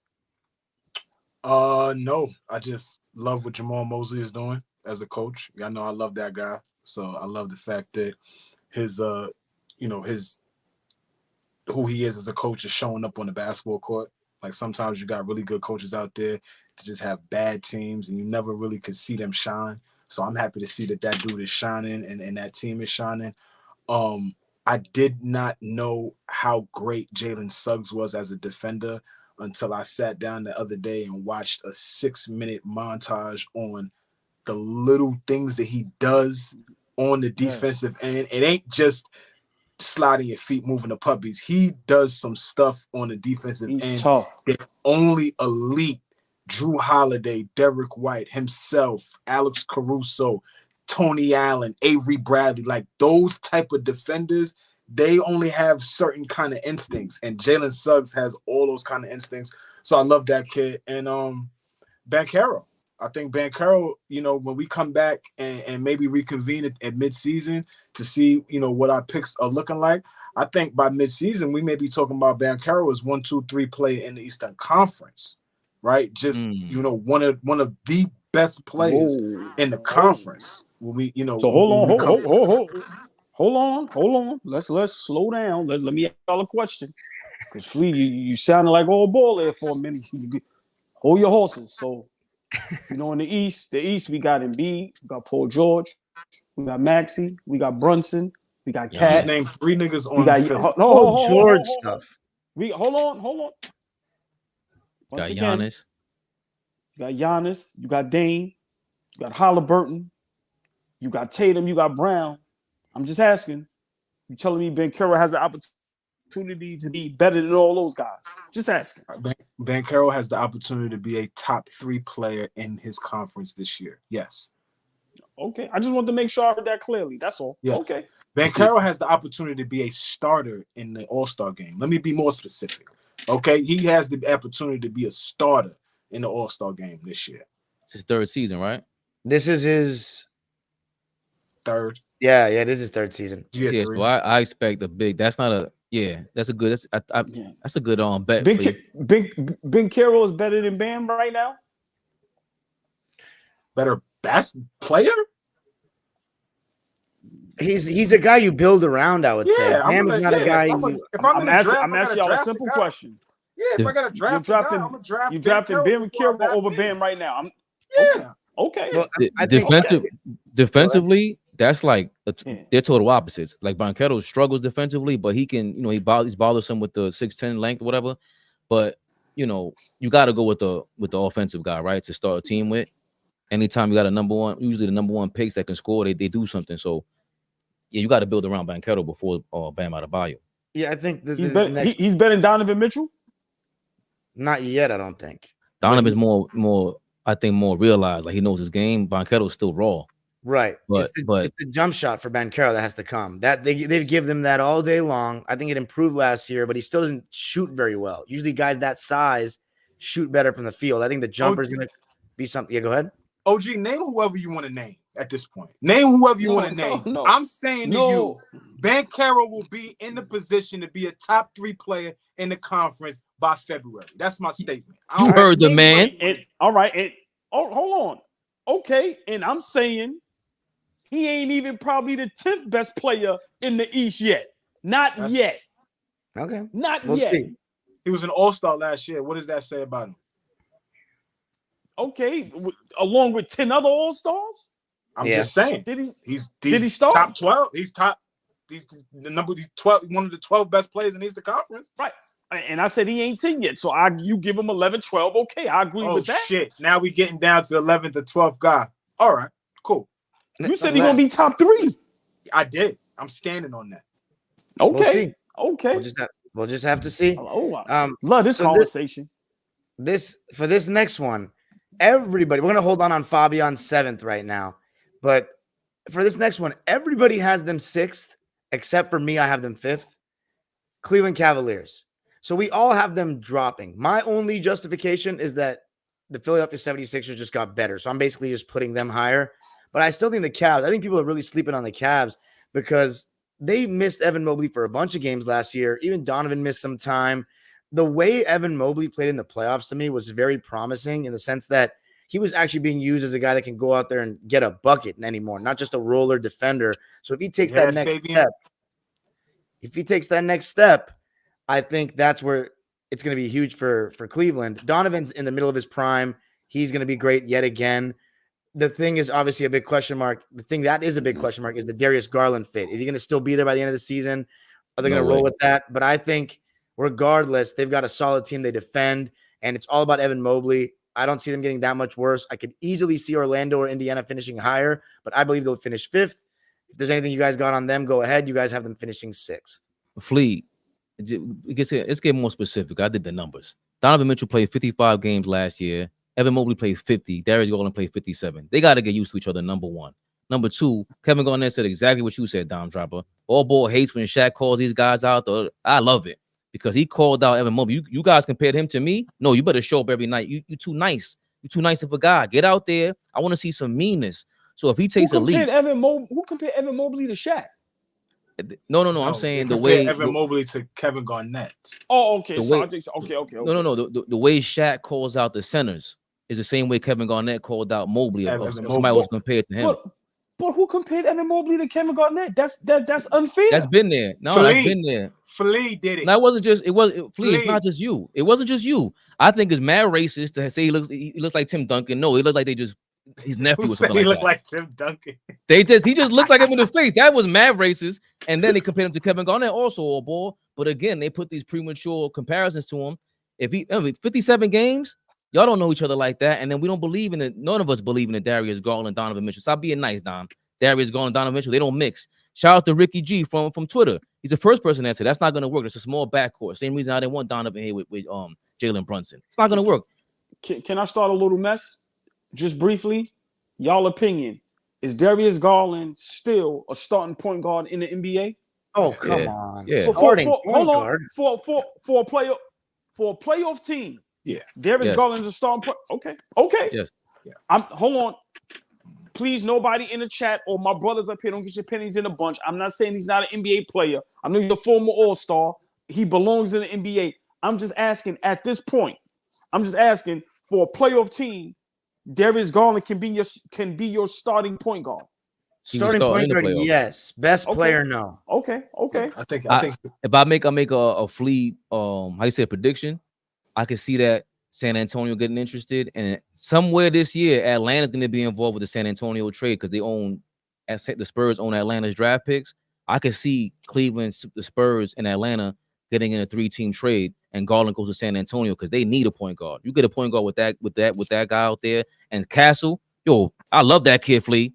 No. I just love what Jamal Mosley is doing as a coach. Y'all know I love that guy. So I love the fact that his who he is as a coach is showing up on the basketball court. Like sometimes you got really good coaches out there to just have bad teams and you never really could see them shine. So I'm happy to see that dude is shining and that team is shining. I did not know how great Jalen Suggs was as a defender until I sat down the other day and watched a 6-minute montage on the little things that he does on the defensive end. It ain't just sliding your feet, moving the puppies. He does some stuff on the defensive end that only elite Drew Holiday, Derek White, himself, Alex Caruso, Tony Allen, Avery Bradley, like those type of defenders, they only have certain kind of instincts. And Jalen Suggs has all those kind of instincts. So I love that kid. And Banchero. I think Banchero, when we come back and maybe reconvene at midseason to see, what our picks are looking like, I think by midseason we may be talking about Banchero as 1, 2, 3 player in the Eastern Conference, right? Just one of the best players in the conference. When we, So hold on. Let's slow down. Let me ask y'all a question. Because Flea, you sounded like old ball there for a minute. Hold your horses. So, in the East, we got Embiid, we got Paul George, we got Maxey, we got Brunson, we got Cat. Just named 3 niggas on the Paul George stuff. Hold on. Got Giannis. You got Giannis, you got Dame, you got Halliburton, you got Tatum, you got Brown. I'm just asking. You telling me Banchero has the opportunity to be better than all those guys? Just asking. Banchero has the opportunity to be a top 3 player in his conference this year. Yes. Okay. I just want to make sure I heard that clearly. That's all. Yes. Okay. Banchero has the opportunity to be a starter in the All-Star game. Let me be more specific. Okay. He has the opportunity to be a starter in the All-Star game this year. It's his 3rd season, right? This is his 3rd. Yeah, this is 3rd season. Yeah, so I expect a big. That's not a. Yeah, that's a good. That's a good bet. Banchero is better than Bam right now. Better best player. He's a guy you build around. I would say. Bam is not a guy. I'm asking y'all a simple question. Yeah, if I got to draft, you drafting Banchero over Bam right now. Okay. Well, I think defensively, that's like they're total opposites. Like Banchero struggles defensively, but he can, he's bothersome with the 6'10" length, whatever. But you got to go with the offensive guy, right, to start a team with. Anytime you got usually the number 1 picks that can score, they do something. So yeah, you got to build around Banchero before Bam Adebayo. Yeah, I think he's better than Donovan Mitchell. Not yet, I don't think. Donovan's more. I think more realized, like he knows his game. Banchero's still raw. Right. But it's the jump shot for Banchero that has to come. That they give them that all day long. I think it improved last year, but he still doesn't shoot very well. Usually guys that size shoot better from the field. I think the jumper is going to be something. Yeah, go ahead. OG, name whoever you want to name at this point. Name whoever you want to name. No. I'm saying to you, Banchero will be in the position to be a top 3 player in the conference by February. That's my statement. You heard the man. All right. Hold on. Okay. And I'm saying he ain't even probably the 10th best player in the East yet. Not yet. Okay. We'll yet. See. He was an all-star last year. What does that say about him? Okay. Along with 10 other all-stars? I'm just saying. Did he start? Top 12. He's 12, one of the 12 best players in the Eastern Conference. Right. And I said he ain't 10 yet. So you give him 11, 12. Okay, I agree with that. Oh, shit. Now we getting down to the 11th or 12th guy. All right, cool. You said he's going to be top 3. I did. I'm standing on that. Okay. We'll just have to see. Love this conversation. For this next one, everybody, we're going to hold on Fabian's 7th right now. But for this next one, everybody has them 6th, except for me. I have them 5th. Cleveland Cavaliers. So we all have them dropping. My only justification is that the Philadelphia 76ers just got better. So I'm basically just putting them higher. But I still think the Cavs, I think people are really sleeping on the Cavs because they missed Evan Mobley for a bunch of games last year. Even Donovan missed some time. The way Evan Mobley played in the playoffs to me was very promising in the sense that he was actually being used as a guy that can go out there and get a bucket anymore, not just a roller defender. So if he takes that next step, I think that's where it's going to be huge for Cleveland. Donovan's in the middle of his prime. He's going to be great yet again. The thing is obviously a big question mark. The thing that is a big question mark is the Darius Garland fit. Is he going to still be there by the end of the season? Are they going to roll with that? But I think regardless, they've got a solid team. They defend, and it's all about Evan Mobley. I don't see them getting that much worse. I could easily see Orlando or Indiana finishing higher, but I believe they'll finish 5th. If there's anything you guys got on them, go ahead. You guys have them finishing 6th. Fleet. Let's get more specific. I did the numbers. Donovan Mitchell played 55 games last year. Evan Mobley played 50. Darius Garland played 57. They got to get used to each other, number 1. Number 2, Kevin Garnett said exactly what you said, Dom Dropper. All ball hates when Shaq calls these guys out. I love it because he called out Evan Mobley. You guys compared him to me? No, you better show up every night. You too nice. You're too nice of a guy. Get out there. I want to see some meanness. So if he takes a leap, who compared Evan Mobley to Shaq? No. I'm saying the way way Evan Mobley to Kevin Garnett. Oh, okay. The So way, I think so. Okay. No. The way Shaq calls out the centers is the same way Kevin Garnett called out Mobley. Or somebody was compared to him. But who compared Evan Mobley to Kevin Garnett? That's unfair. That's been there. No, that's been there. Flea did it. No, it wasn't just. Flea. It's not just you. It wasn't just you. I think it's mad racist to say he looks like Tim Duncan. No, he looks like his nephew or something like that. He looked like Tim Duncan. He just looks like him in the face. That was mad racist. And then they compared him to Kevin Garnett, also all ball. But again, they put these premature comparisons to him. If he 57 games, y'all don't know each other like that. And then we don't believe in it. None of us believe in the Darius Garland, Donovan Mitchell. Stop being nice, Dom. Darius Garland, Donovan Mitchell, they don't mix. Shout out to Ricky G from Twitter. He's the first person that said that's not going to work. It's a small backcourt. Same reason I didn't want Donovan here with Jalen Brunson. It's not going to work. Can I start a little mess? Just briefly, y'all opinion. Is Darius Garland still a starting point guard in the NBA? Oh, come on. Yeah. For a playoff team. Yeah. Darius Garland is a starting point. Okay. Yes. Yeah. Hold on. Please, nobody in the chat or my brothers up here, don't get your pennies in a bunch. I'm not saying he's not an NBA player. I know he's a former All-Star. He belongs in the NBA. I'm just asking at this point. For a playoff team, Darius Garland can be your starting point guard. Starting point guard, yes. Best player, no. Okay. I think if I make a Flea how you say a prediction, I can see that San Antonio getting interested, and somewhere this year, Atlanta's going to be involved with the San Antonio trade because the Spurs own Atlanta's draft picks. I could see Cleveland, the Spurs, and Atlanta getting in a 3-team trade, and Garland goes to San Antonio because they need a point guard. You get a point guard with that guy out there, and Castle. Yo, I love that kid, Flea.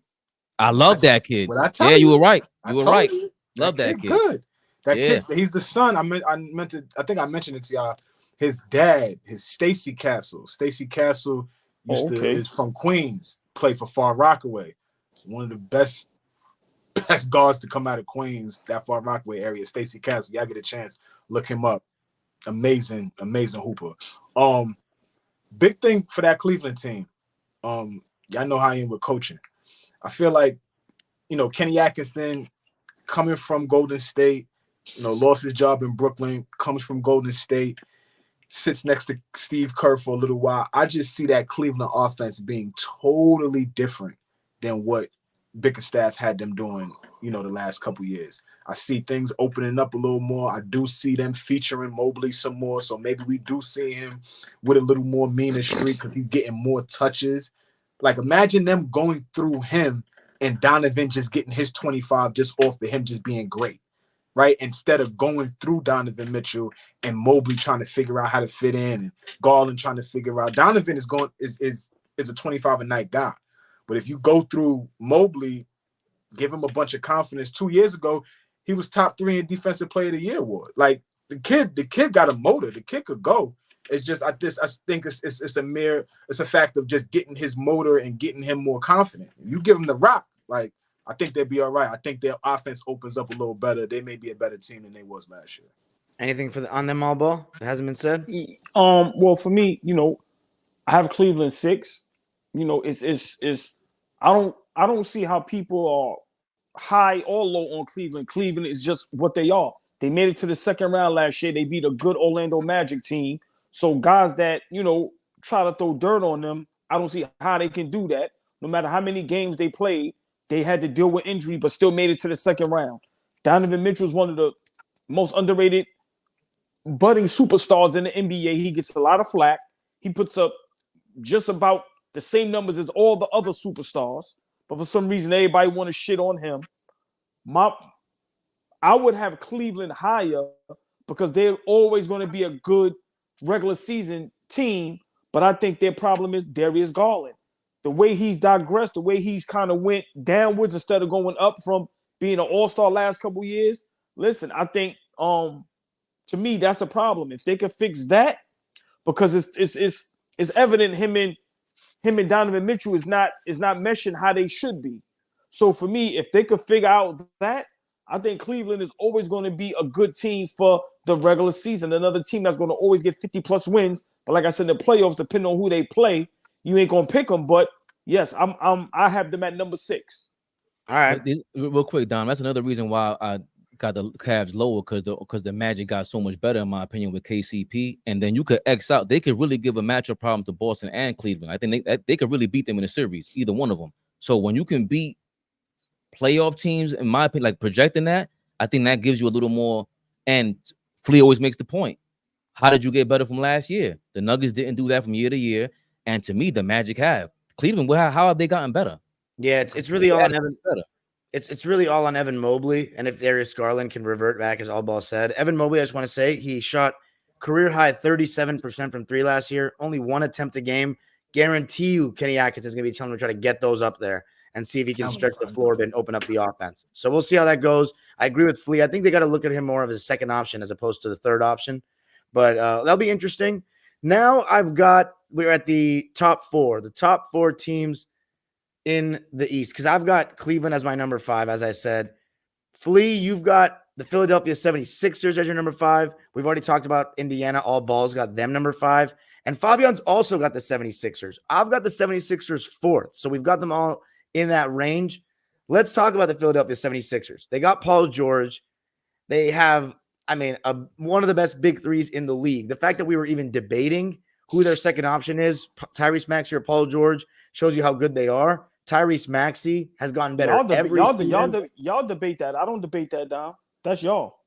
I love that kid. You were right. You were right. Love that kid. Good. That kid. He's the son. I think I mentioned it to y'all. His dad, Stacy Castle. Stacy Castle is from Queens, played for Far Rockaway. One of the best guards to come out of Queens, that Far Rockaway area. Stacy Castle. Y'all get a chance, look him up. Amazing hooper. Big thing for that Cleveland team. Y'all know how I am with coaching. I feel like, Kenny Atkinson coming from Golden State, lost his job in Brooklyn, comes from Golden State, sits next to Steve Kerr for a little while. I just see that Cleveland offense being totally different than what Bickerstaff had them doing, the last couple years. I see things opening up a little more. I do see them featuring Mobley some more, so maybe we do see him with a little more meaner streak because he's getting more touches. Like, imagine them going through him and Donovan just getting his 25 just off of him just being great. Right, instead of going through Donovan Mitchell and Mobley trying to figure out how to fit in, and Garland trying to figure out. Donovan is a 25 a night guy, but if you go through Mobley, give him a bunch of confidence. 2 years ago, he was top 3 in Defensive Player of the Year award. Like the kid got a motor. The kid could go. It's just I think it's a fact of just getting his motor and getting him more confident. You give him the rock, like. I think they'll be all right. I think their offense opens up a little better. They may be a better team than they was last year. Anything on them all, ball that hasn't been said? Well, for me, I have Cleveland 6. It's I don't see how people are high or low on Cleveland. Cleveland is just what they are. They made it to the second round last year. They beat a good Orlando Magic team. So guys that try to throw dirt on them, I don't see how they can do that. No matter how many games they played. They had to deal with injury, but still made it to the second round. Donovan Mitchell is one of the most underrated budding superstars in the NBA. He gets a lot of flack. He puts up just about the same numbers as all the other superstars, but for some reason, everybody want to shit on him. I would have Cleveland higher because they're always going to be a good regular season team, but I think their problem is Darius Garland. The way he's digressed, the way he's kind of went downwards instead of going up from being an all-star last couple years. Listen, I think to me that's the problem. If they could fix that, because it's evident him and Donovan Mitchell is not meshing how they should be. So for me, if they could figure out that, I think Cleveland is always going to be a good team for the regular season. Another team that's going to always get 50-plus wins. But like I said, in the playoffs, depending on who they play, you ain't gonna pick them. But yes, I have them at number 6. All right. Real quick, Dom. That's another reason why I got the Cavs lower because the Magic got so much better in my opinion with KCP, and then you could X out. They could really give a matchup problem to Boston and Cleveland. I think they could really beat them in a series, either one of them. So when you can beat playoff teams, in my opinion, like projecting that, I think that gives you a little more. And Flea always makes the point. How did you get better from last year? The Nuggets didn't do that from year to year, and to me, the Magic have. Cleveland, how have they gotten better? Yeah, it's really all on Evan. It's really all on Evan Mobley, and if Darius Garland can revert back, as All Ball said. Evan Mobley, I just want to say, he shot career high 37% from 3 last year, only 1 attempt a game. Guarantee you, Kenny Atkins is going to be telling him to try to get those up there and see if he can stretch the floor and open up the offense. So we'll see how that goes. I agree with Flea. I think they got to look at him more of as a second option as opposed to the third option, but that'll be interesting. Now we're at the top 4 teams in the East, because I've got Cleveland as my number 5, as I said. Flea, you've got the Philadelphia 76ers as your number 5. We've already talked about Indiana. All Balls got them number 5. And Fabian's also got the 76ers. I've got the 76ers 4th. So we've got them all in that range. Let's talk about the Philadelphia 76ers. They got Paul George. They have, one of the best big threes in the league. The fact that we were even debating who their second option is, Tyrese Maxey or Paul George, shows you how good they are. Tyrese Maxey has gotten better y'all debate that. I don't debate that, Dom. That's y'all.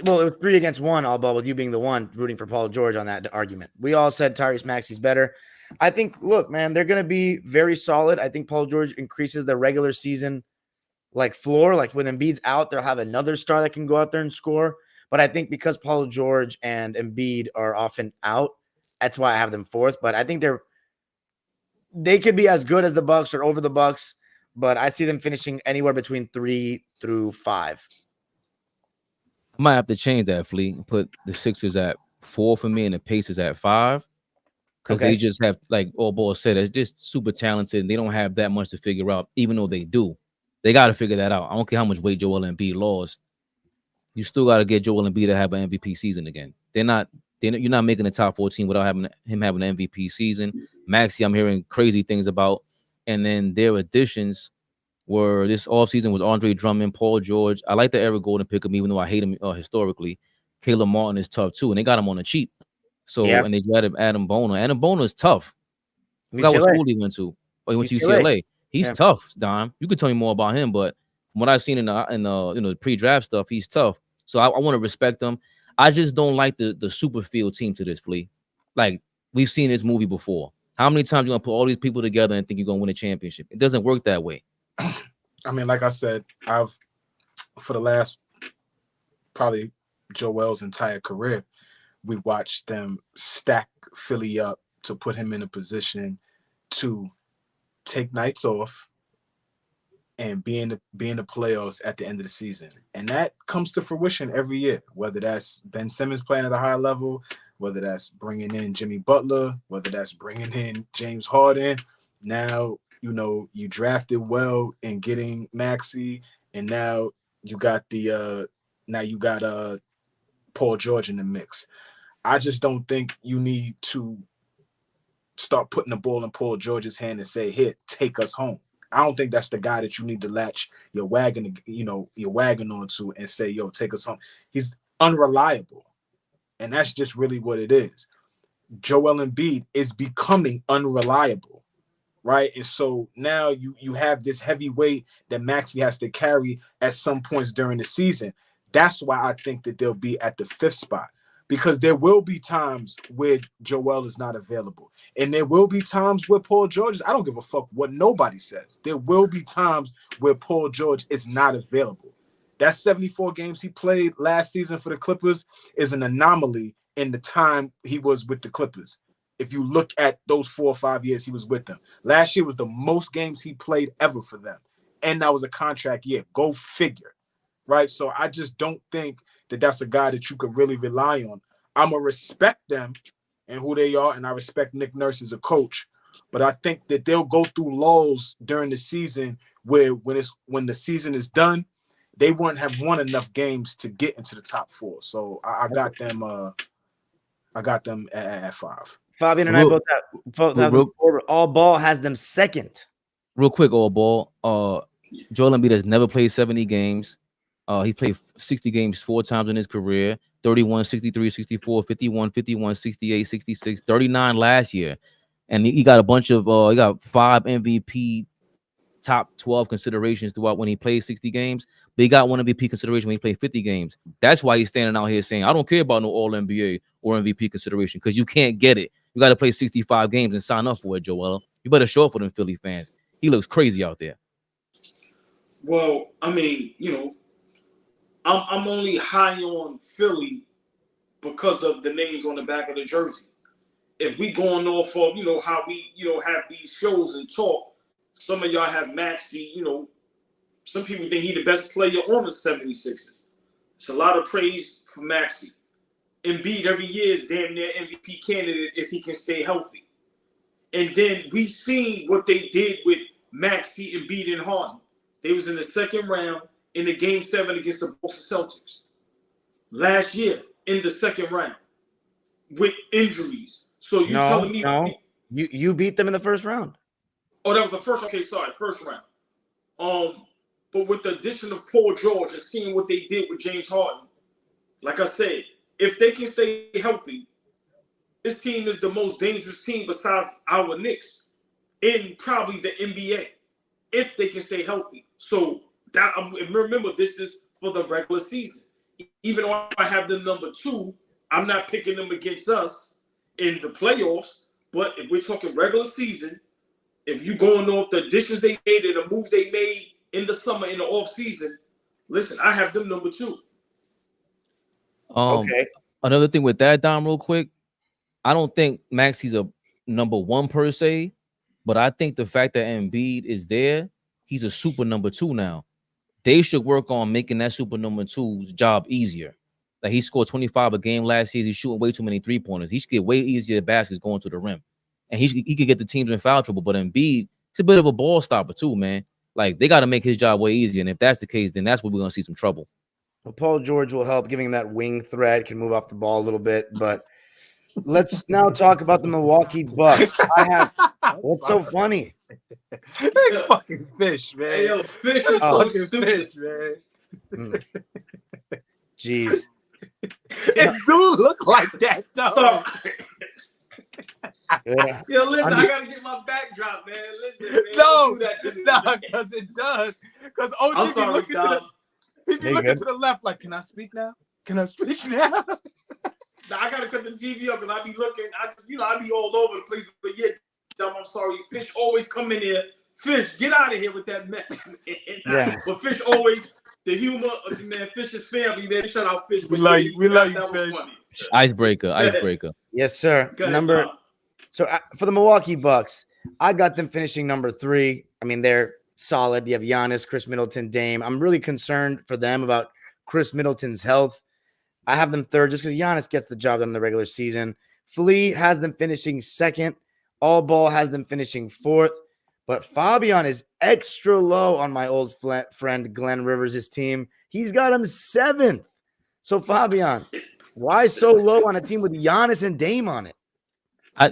Well, it was 3 against 1, all ball, with you being the one rooting for Paul George on that argument. We all said Tyrese Maxey's better. I think, look, man, they're going to be very solid. I think Paul George increases the regular season floor. Like when Embiid's out, they'll have another star that can go out there and score. But I think because Paul George and Embiid are often out, that's why I have them 4th. But I think they could be as good as the Bucks or over the Bucks, but I see them finishing anywhere between 3 through 5. I might have to change that, Flea, and put the Sixers at 4 for me and the Pacers at 5. Because they just have, like All Ball said, it's just super talented, and they don't have that much to figure out, even though they do. They got to figure that out. I don't care how much weight Joel Embiid lost. You still got to get Joel Embiid to have an MVP season again. You're not making the top 14 without him having an MVP season. Maxey, I'm hearing crazy things about. And then their additions were this offseason was Andre Drummond, Paul George. I like the Eric Gordon pick him, even though I hate him historically. Caleb Martin is tough too, and they got him on the cheap. So and they got Adam Boner. Adam Boner is tough. I forgot what school he went to. Oh, he went to UCLA. He's tough, Dom. You could tell me more about him, but from what I've seen in the pre-draft stuff, he's tough. So I want to respect him. I just don't like the super field team to this, Flea. Like, we've seen this movie before. How many times you gonna put all these people together and think you're gonna win a championship? It doesn't work that way. I mean, like I said, for the last probably Joel's entire career, we watched them stack Philly up to put him in a position to take nights off and be in the playoffs at the end of the season. And that comes to fruition every year, whether that's Ben Simmons playing at a high level, whether that's bringing in Jimmy Butler, whether that's bringing in James Harden. Now, you drafted well in getting Maxey, and now you got Paul George in the mix. I just don't think you need to start putting the ball in Paul George's hand and say, "Here, take us home." I don't think that's the guy that you need to latch your wagon onto and say, "Yo, take us home." He's unreliable, and that's just really what it is. Joel Embiid is becoming unreliable, right? And so now you have this heavy weight that Maxey has to carry at some points during the season. That's why I think that they'll be at the 5th spot, because there will be times where Joel is not available. And there will be times where Paul George is, I don't give a fuck what nobody says. There will be times where Paul George is not available. That 74 games he played last season for the Clippers is an anomaly in the time he was with the Clippers. If you look at those 4 or 5 years he was with them. Last year was the most games he played ever for them. And that was a contract year. Go figure. Right? So I just don't think that that's a guy that you could really rely on. I'm going to respect them and who they are, and I respect Nick Nurse as a coach. But I think that they'll go through lulls during the season where when the season is done, they won't have won enough games to get into the top 4. So I got them at 5. Fabian and I both have them forward. All ball has them second. Real quick, all ball. Joel Embiid has never played 70 games. He played 60 games 4 times in his career. 31, 63, 64, 51, 51, 68, 66, 39 last year. And he got a bunch of he got 5 MVP top 12 considerations throughout when he played 60 games, but he got 1 MVP consideration when he played 50 games. That's why he's standing out here saying, I don't care about no all NBA or MVP consideration, because you can't get it. You got to play 65 games and sign up for it, Joel. You better show up for them Philly fans. He looks crazy out there. Well, I mean, I'm only high on Philly because of the names on the back of the jersey. If we going off of, how we, have these shows and talk, some of y'all have Maxey, some people think he's the best player on the 76ers. It's a lot of praise for Maxey. Embiid every year is damn near MVP candidate if he can stay healthy. And then we seen what they did with Maxey, Embiid, and Harden. They was in the second round in the Game 7 against the Boston Celtics. Last year in the second round with injuries. So you telling me... No, you beat them in the first round. Oh, that was the first. Okay, sorry, first round. But with the addition of Paul George and seeing what they did with James Harden, like I said, if they can stay healthy, this team is the most dangerous team besides our Knicks in probably the NBA. If they can stay healthy, so that remember this is for the regular season. Even though I have them number 2, I'm not picking them against us in the playoffs. But if we're talking regular season, if you going off the additions they made and the moves they made in the summer, in the off season, listen, I have them number 2. Okay. Another thing with that, Dom, real quick, I don't think Maxey's a number 1 per se, but I think the fact that Embiid is there, he's a super number 2 now. They should work on making that super number 2's job easier. Like, he scored 25 a game last year. He's shooting way too many 3-pointers. He should get way easier baskets going to the rim. And he could get the teams in foul trouble. But Embiid, he's a bit of a ball stopper too, man. Like, they got to make his job way easier. And if that's the case, then that's where we're going to see some trouble. Well, Paul George will help, giving him that wing threat, can move off the ball a little bit. But let's now talk about the Milwaukee Bucks. What's so funny? Big fucking fish, man. Hey, yo, fish is fucking fish, man. Jeez. It do look like that, though. So, Yeah. yo, listen, I gotta get my backdrop, man. Listen, man, No, don't do that to me, no, man. because it does. Because I'm OG be sorry, looking Dom. looking to the left like, can I speak now? Can I speak now? Now, I gotta cut the TV up because I be looking. I be all over the place. But yeah, Dom, I'm sorry. Fish always come in here. Fish, get out of here with that mess. Yeah. But Fish always the humor, man. Fish's family, man. Shout out Fish. We love you. We love you, that was Fish. funny. Icebreaker. Yes, sir. Go ahead, Dom. So for the Milwaukee Bucks, I got them finishing number 3. I mean, they're solid. You have Giannis, Chris Middleton, Dame. I'm really concerned for them about Chris Middleton's health. I have them 3rd just because Giannis gets the job done in the regular season. Flea has them finishing 2nd. All Ball has them finishing 4th. But Fabian is extra low on my old friend Glenn Rivers' team. He's got him 7th. So, Fabian, why so low on a team with Giannis and Dame on it?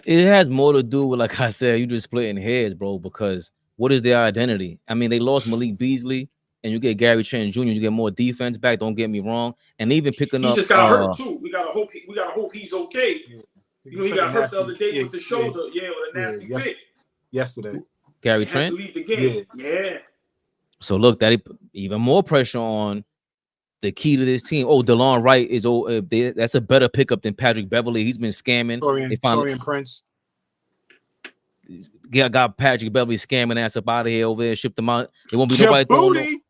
It has more to do with, like I said, you just splitting hairs, bro, because what is their identity? I mean, they lost Malik Beasley, and you get Gary Trent Jr., you get more defense back, don't get me wrong. And even picking up... He just got hurt, too. We gotta hope he's okay. Yeah. He got hurt the other day with the shoulder. Yeah, with a nasty pick. Yesterday. Gary Had to Trent? leave the game. Yeah. So, look, that even more pressure on the key to this team. Oh, DeLon Wright is that's a better pickup than Patrick Beverly. He's been scamming. Torian Prince. Got Patrick Beverly scamming ass up out of here over there, shipped them out. They won't be nobody throwing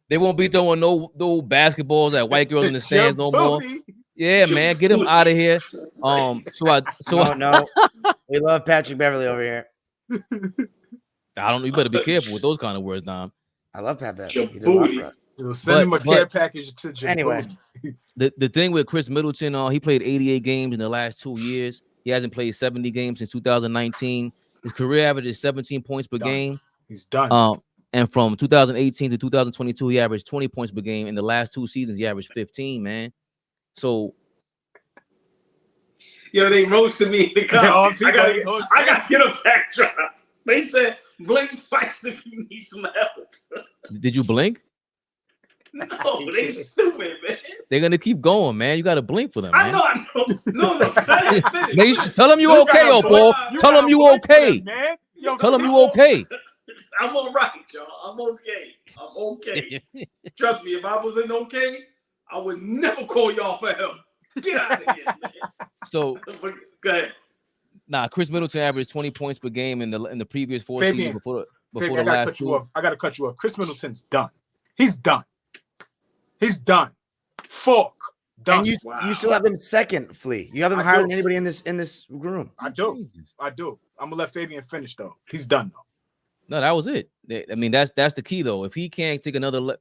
they won't be throwing no basketballs at white girls in the stands no more. Yeah, man, get him out of here. No. We love Patrick Beverly over here. I don't know. You better be careful with those kind of words, Dom. I love Pat Beverly. He did a lot for us. Send him a care package to Jim. Anyway, the thing with Chris Middleton, he played 88 games in the last 2 years. He hasn't played 70 games since 2019. His career average is 17 points per game. He's done. And from 2018 to 2022, he averaged 20 points per game. In the last 2 seasons, he averaged 15, man. So Yo, they roasted me in the comments. I gotta get a backdrop. They said, blink twice if you need some help. Did you blink? No, they stupid, man. They're gonna keep going, man. You gotta blink for them, man. I know. No. Tell them you okay, Paul. Tell them you okay. Tell them you okay. I'm all right, y'all. I'm okay. Trust me, if I wasn't okay, I would never call y'all for help. Get out of here, man. So go ahead. Nah, Chris Middleton averaged 20 points per game in the previous 4 Fabian, seasons before Fabian, the last two. I gotta cut you off. Chris Middleton's done. He's done. Fork. Done. And you still have him second, Flea. You haven't hired anybody in this room. I do. I'm gonna let Fabian finish though. He's done though. No, that was it. I mean, that's the key though. If he can't take another,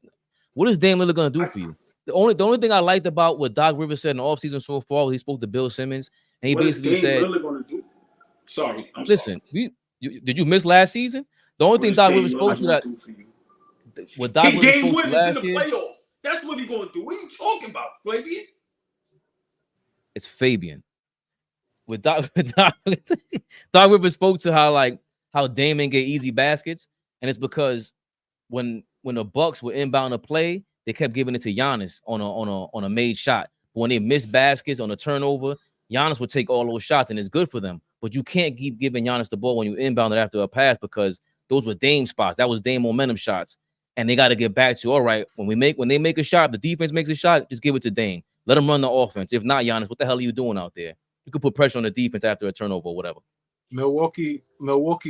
what is Dame Lillard gonna do for you? The only thing I liked about what Doc Rivers said in the offseason so far was he spoke to Bill Simmons and he basically said, "What is Dame Lillard gonna do?" Sorry, listen, did you miss last season? The only thing Doc Rivers spoke to that. What Doc Rivers spoke to last year. Playoffs. That's what he's gonna do. What are you talking about, Fabian? It's Fabian. With Doc Rivers spoke to how Damon get easy baskets, and it's because when the Bucks were inbound to play, they kept giving it to Giannis on a made shot. But when they missed baskets on a turnover, Giannis would take all those shots, and it's good for them. But you can't keep giving Giannis the ball when you inbound it after a pass because those were Dame spots. That was Dame momentum shots. And they got to get back to, all right, when they make a shot, the defense makes a shot, just give it to Dame. Let him run the offense. If not, Giannis, what the hell are you doing out there? You could put pressure on the defense after a turnover or whatever. Milwaukee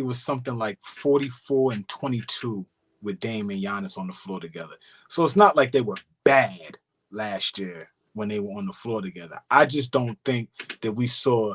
was something like 44-22 with Dame and Giannis on the floor together. So it's not like they were bad last year when they were on the floor together. I just don't think that we saw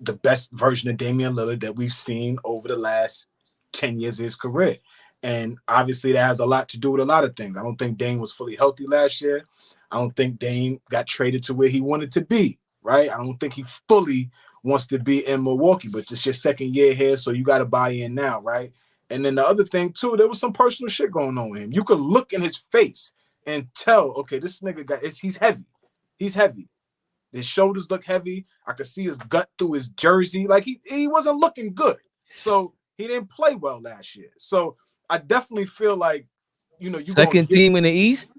the best version of Damian Lillard that we've seen over the last 10 years of his career. And obviously that has a lot to do with a lot of things. I don't think Dame was fully healthy last year. I don't think Dame got traded to where he wanted to be, right? I don't think he fully wants to be in Milwaukee, but it's your second year here, so you got to buy in now, right? And then the other thing, too, there was some personal shit going on with him. You could look in his face and tell, okay, this nigga he's heavy. He's heavy. His shoulders look heavy. I could see his gut through his jersey. Like, he wasn't looking good. So he didn't play well last year. So I definitely feel like, you second team in the East.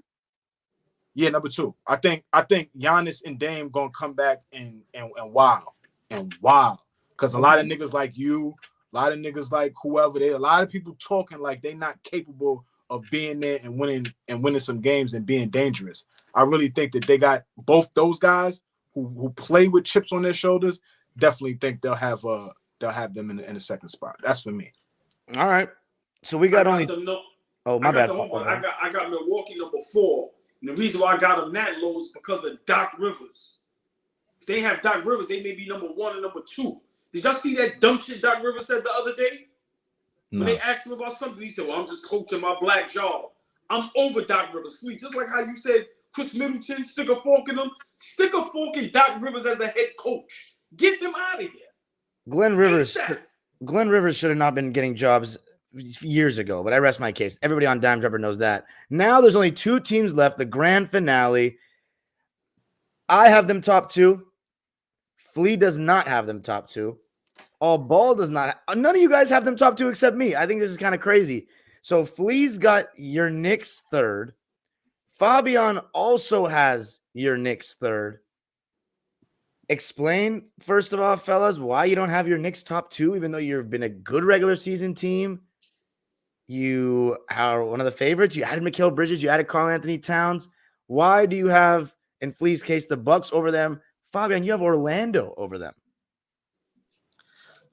Yeah, number 2. I think Giannis and Dame gonna come back and wow. Because a lot of niggas like you, a lot of niggas like whoever, a lot of people talking like they not capable of being there and winning some games and being dangerous. I really think that they got both those guys who play with chips on their shoulders. Definitely think they'll have them in the second spot. That's for me. All right. So we got only. My bad. I got Milwaukee number 4. And the reason why I got them that low is because of Doc Rivers. If they have Doc Rivers, they may be number 1 and number 2. Did y'all see that dumb shit Doc Rivers said the other day? No. When they asked him about something, he said, "Well, I'm just coaching my black job. I'm over Doc Rivers." Sweet, just like how you said Chris Middleton, stick a fork in him. Stick a fork in Doc Rivers as a head coach. Get them out of here. Glenn Rivers should have not been getting jobs years ago, but I rest my case. Everybody on Dime Dropper knows that. Now there's only 2 teams left, the grand finale. I have them top 2. Flea does not have them top 2. All Ball does not. None of you guys have them top 2 except me. I think this is kind of crazy. So Flea's got your Knicks 3rd. Fabian also has your Knicks 3rd. Explain, first of all, fellas, why you don't have your Knicks top 2, even though you've been a good regular season team. You are one of the favorites. You added Mikal Bridges. You added Karl-Anthony Towns. Why do you have, in Flea's case, the Bucks over them? Fabian, you have Orlando over them.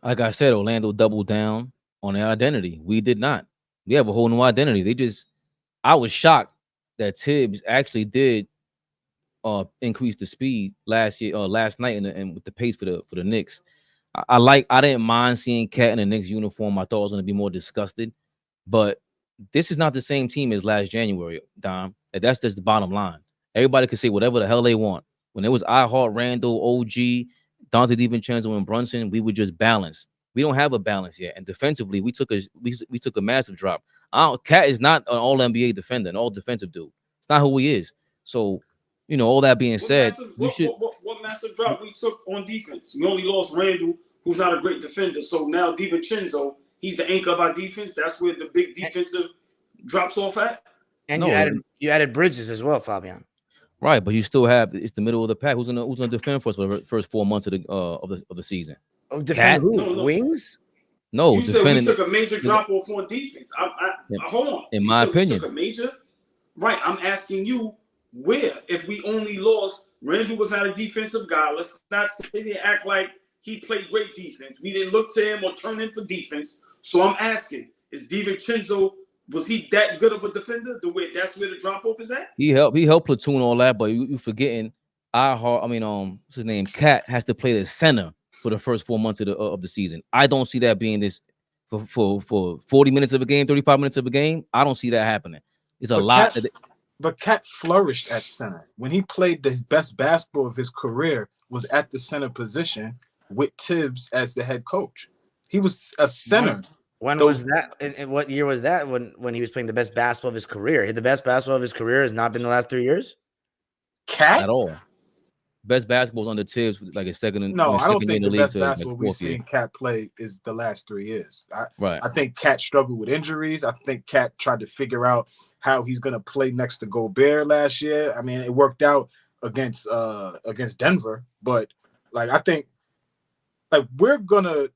Like I said, Orlando doubled down on their identity. We did not. We have a whole new identity. I was shocked that Tibbs actually did increase the speed last night and with the pace for the Knicks. I didn't mind seeing Cat in the Knicks uniform. I thought I was going to be more disgusted, but this is not the same team as last January, Dom. That's just the bottom line. Everybody could say whatever the hell they want. When it was I Heart, Randall, OG, Dante DiVincenzo, and Brunson, we were just balanced. We don't have a balance yet, and defensively, we took a massive drop. Cat is not an All NBA defender, an All Defensive dude. It's not who he is. So all that being said, what massive drop we took on defense? We only lost Randall, who's not a great defender. So now DiVincenzo, he's the anchor of our defense. That's where the big defensive drops off at. And you added Bridges as well, Fabian. Right, but you still have it's the middle of the pack. Who's gonna defend for us for the first 4 months of the season? Oh, defend who? No. Wings? No, you defending. said we took a major drop off on defense. Hold on. In my opinion, we took a major. Right, I'm asking you where. If we only lost, Randall was not a defensive guy. Let's not sit here and act like he played great defense. We didn't look to him or turn in for defense. So I'm asking, is DiVincenzo, was he that good of a defender? That's where the drop off is at? He helped platoon all that, but you forgetting what's his name? Cat has to play the center for the first 4 months of the season. I don't see that being this for 40 minutes of a game, 35 minutes of a game. I don't see that happening. It's a lot. But Cat flourished at center. When he played his best basketball of his career was at the center position with Tibbs as the head coach. He was a center. When was that? And what year was that when he was playing the best basketball of his career? The best basketball of his career has not been the last 3 years? Cat? At all. Best basketball's under Tibbs, like a second. No, I don't think the best to, basketball like, we've seen Cat play is the last 3 years. I think Cat struggled with injuries. I think Cat tried to figure out how he's going to play next to Gobert last year. I mean, it worked out against Denver, but like I think like we're gonna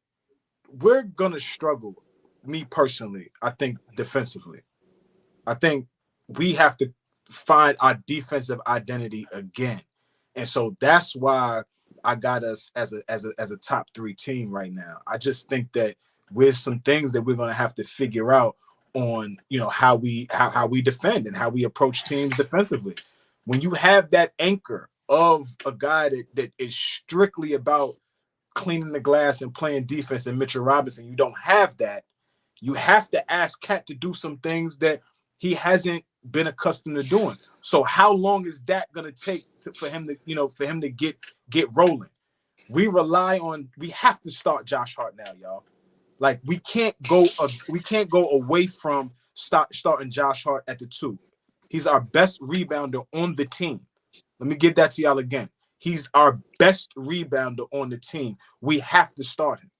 struggle. Me personally, I think defensively. I think we have to find our defensive identity again. And so that's why I got us as a top 3 team right now. I just think that with some things that we're going to have to figure out on, how we defend and how we approach teams defensively. When you have that anchor of a guy that is strictly about cleaning the glass and playing defense and Mitchell Robinson, you don't have that. You have to ask Cat to do some things that he hasn't been accustomed to doing. So how long is that going to take for him to get rolling? We have to start Josh Hart now, y'all. Like we can't go away from starting Josh Hart at the 2. He's our best rebounder on the team. Let me give that to y'all again. He's our best rebounder on the team. We have to start him.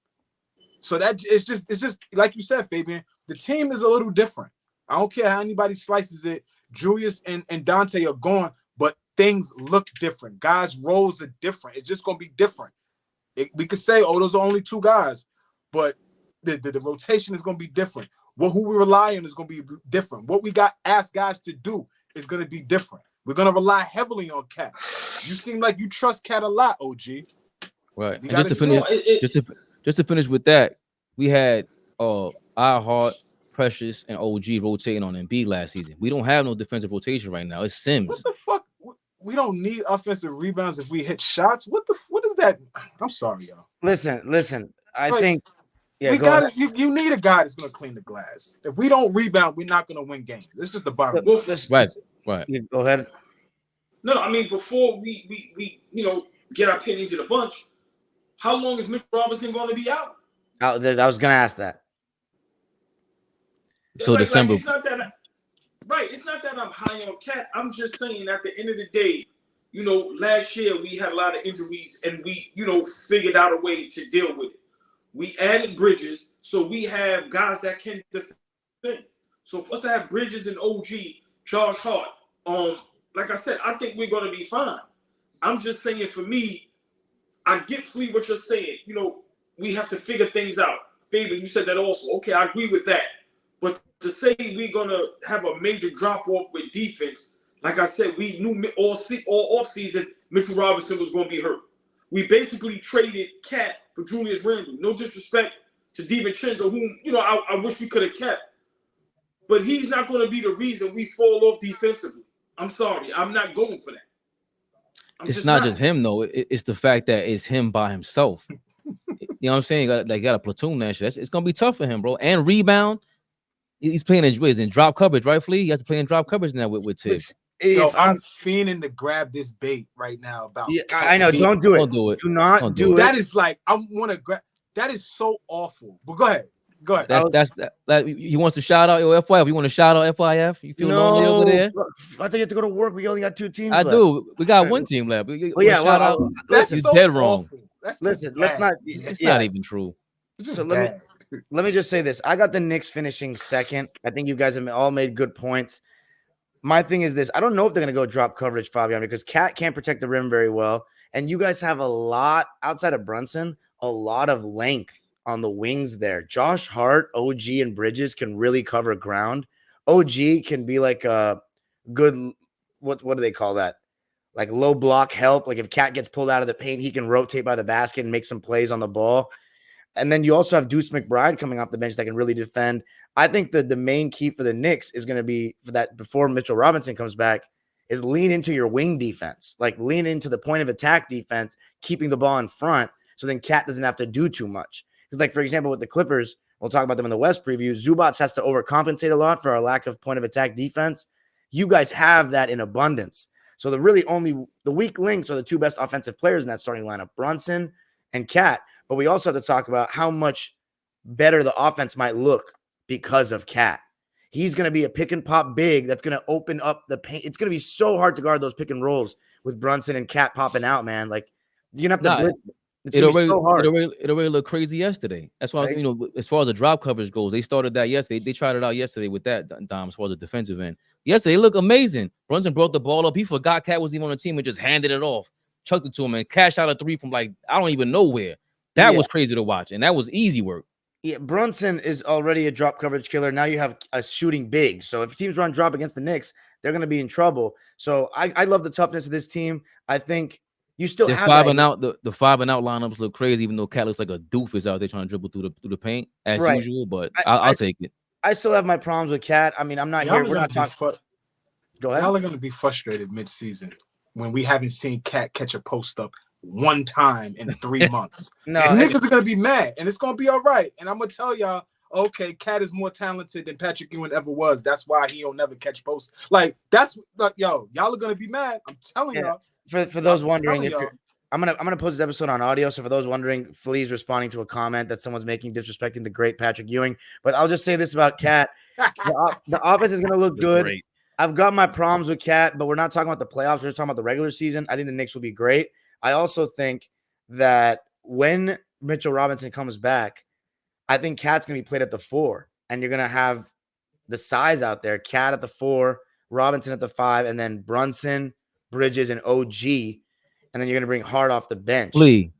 So it's just like you said, Fabian, the team is a little different. I don't care how anybody slices it. Julius and Dante are gone, but things look different. Guys' roles are different. It's just going to be different. We could say, those are only 2 guys, but the rotation is going to be different. Who we rely on is going to be different. What we got asked guys to do is going to be different. We're going to rely heavily on Cat. You seem like you trust Cat a lot, OG. Right. And just to finish with that, we had Heart, Precious, and OG rotating on Embiid last season. We don't have no defensive rotation right now. It's Sims. What the fuck? We don't need offensive rebounds if we hit shots. What is that? I'm sorry, y'all. Listen. I think we got it. You need a guy that's gonna clean the glass. If we don't rebound, we're not gonna win games. It's just the bottom. Right. Go ahead. No, I mean before we get our pennies in a bunch. How long is Mitchell Robinson going to be out? I was going to ask that. Until December. It's not that I'm high on Cat. I'm just saying at the end of the day, last year we had a lot of injuries and we, figured out a way to deal with it. We added Bridges, so we have guys that can defend. So for us to have Bridges and OG, Josh Hart, like I said, I think we're going to be fine. I'm just saying for me, I get Flea what you're saying. We have to figure things out. Fabian, you said that also. Okay, I agree with that. But to say we're going to have a major drop-off with defense, like I said, we knew all offseason Mitchell Robinson was going to be hurt. We basically traded Cat for Julius Randle. No disrespect to DiVincenzo, whom, I wish we could have kept. But he's not going to be the reason we fall off defensively. I'm sorry. I'm not going for that. It's not just him, though. It's the fact that it's him by himself. You know what I'm saying? You got a platoon that shit. It's going to be tough for him, bro. And rebound. He's playing in drop coverage, right, Flea? He has to play in drop coverage now with Tibbs. I'm fiending to grab this bait right now about. Yeah, I know. Don't do it. Do not do it. That is like I want to grab. That is so awful. But go ahead. Go ahead. That he wants to shout out your FYF. You want to shout out FYF? You feel lonely over there? I think you have to go to work. We only got 2 teams I left. do. We got one team left. Shout out. That's you're so dead wrong. awful. That's listen, let's not. It's not even true. So let me just say this. I got the Knicks finishing second. I think you guys have all made good points. My thing is this. I don't know if they're going to go drop coverage, Fabian, because Cat can't protect the rim very well. And you guys have a lot, outside of Brunson, a lot of length on the wings there. Josh Hart, OG, and Bridges can really cover ground. OG can be like a good, what do they call that? Like low block help. Like if Cat gets pulled out of the paint, he can rotate by the basket and make some plays on the ball. And then you also have Deuce McBride coming off the bench that can really defend. I think that the main key for the Knicks is going to be for that before Mitchell Robinson comes back is lean into your wing defense, like lean into the point of attack defense, keeping the ball in front. So then Cat doesn't have to do too much. Because like, for example, with the Clippers, we'll talk about them in the West preview. Zubats has to overcompensate a lot for our lack of point of attack defense. You guys have that in abundance. So the really only the weak links are the 2 best offensive players in that starting lineup, Brunson and Cat. But we also have to talk about how much better the offense might look because of Cat. He's going to be a pick and pop big that's going to open up the paint. It's going to be so hard to guard those pick and rolls with Brunson and Cat popping out, man. Like you're going to have to blitz. It's going to be so hard. It already looked crazy yesterday. That's why I was, as far as the drop coverage goes, they started that yesterday. They tried it out yesterday with that, Dom, as far as the defensive end. Yesterday, it looked amazing. Brunson brought the ball up. He forgot Cat was even on the team and just handed it off, chucked it to him, and cashed out a 3 from like, I don't even know where. That was crazy to watch, and that was easy work. Yeah, Brunson is already a drop coverage killer. Now you have a shooting big. So if teams run drop against the Knicks, they're going to be in trouble. So I love the toughness of this team. I think you still have 5 and out. The 5 and out lineups look crazy, even though Cat looks like a doofus out there trying to dribble through the paint as usual. But I'll take it. I still have my problems with Cat. I mean, I'm not here. We're not talking. Go ahead. Y'all are going to be frustrated mid-season when we haven't seen Cat catch a post up one time in 3 months. Niggas are gonna be mad, and it's gonna be all right. And I'm gonna tell y'all, okay, Cat is more talented than Patrick Ewing ever was. That's why he'll never catch posts. Like that's y'all are gonna be mad. I'm telling y'all. For those wondering, I'm gonna post this episode on audio. So for those wondering, Flea's responding to a comment that someone's making disrespecting the great Patrick Ewing. But I'll just say this about Cat: the offense is gonna look good. Great. I've got my problems with Cat, but we're not talking about the playoffs. We're just talking about the regular season. I think the Knicks will be great. I also think that when Mitchell Robinson comes back, I think Cat's going to be played at the 4, and you're going to have the size out there, Cat at the 4, Robinson at the 5, and then Brunson, Bridges, and OG, and then you're going to bring Hart off the bench. Plea.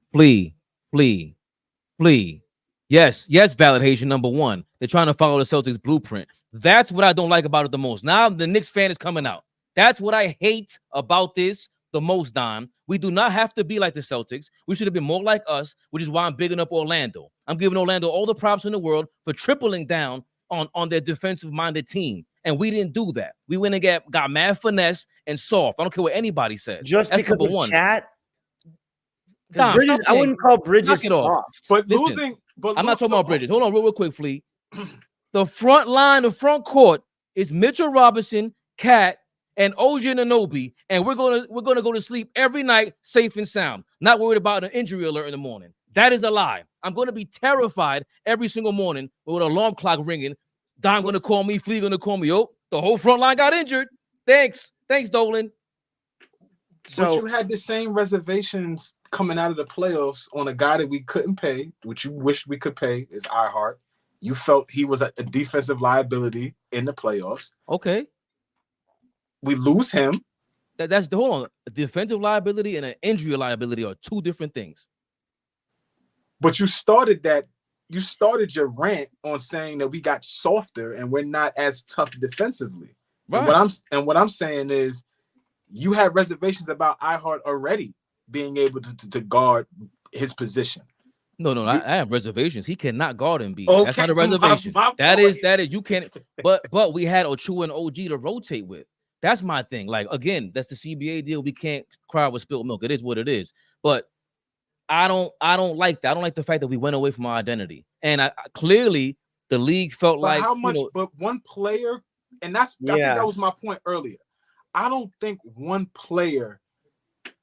Yes, validation number 1. They're trying to follow the Celtics blueprint. That's what I don't like about it the most. Now the Knicks fan is coming out. That's what I hate about this the most, Don. We do not have to be like the Celtics. We should have been more like us, which is why I'm bigging up Orlando. I'm giving Orlando all the props in the world for tripling down on their defensive-minded team. And we didn't do that. We went and got mad finesse and soft. I don't care what anybody says. Just that's because number of 1. Cat? Don, Bridges, I wouldn't call Bridges soft. But listen, losing, I'm not talking about Bridges. Hold on real quick, Flea. The front line, the front court is Mitchell Robinson, Cat, and OG Anunoby, and we're gonna go to sleep every night safe and sound, not worried about an injury alert in the morning. That is a lie. I'm gonna be terrified every single morning with an alarm clock ringing. Don gonna call me, Flea gonna call me. Oh, the whole front line got injured. Thanks, Dolan. So you had the same reservations coming out of the playoffs on a guy that we couldn't pay, which you wished we could pay, is Iheart. You felt he was a defensive liability in the playoffs. Okay. We lose him. That's the hold on. A defensive liability and an injury liability are 2 different things. But you started your rant on saying that we got softer and we're not as tough defensively. Right. And what I'm saying is you had reservations about Iheart already being able to guard his position. No, I have reservations. He cannot guard Embiid. Okay, that's not a reservation. That is you can't. But we had Ochua and OG to rotate with. That's my thing. Like again, that's the CBA deal. We can't cry with spilled milk. It is what it is. But I don't like that. I don't like the fact that we went away from our identity. And I clearly the league felt but like how much. But one player, and I think that was my point earlier. I don't think one player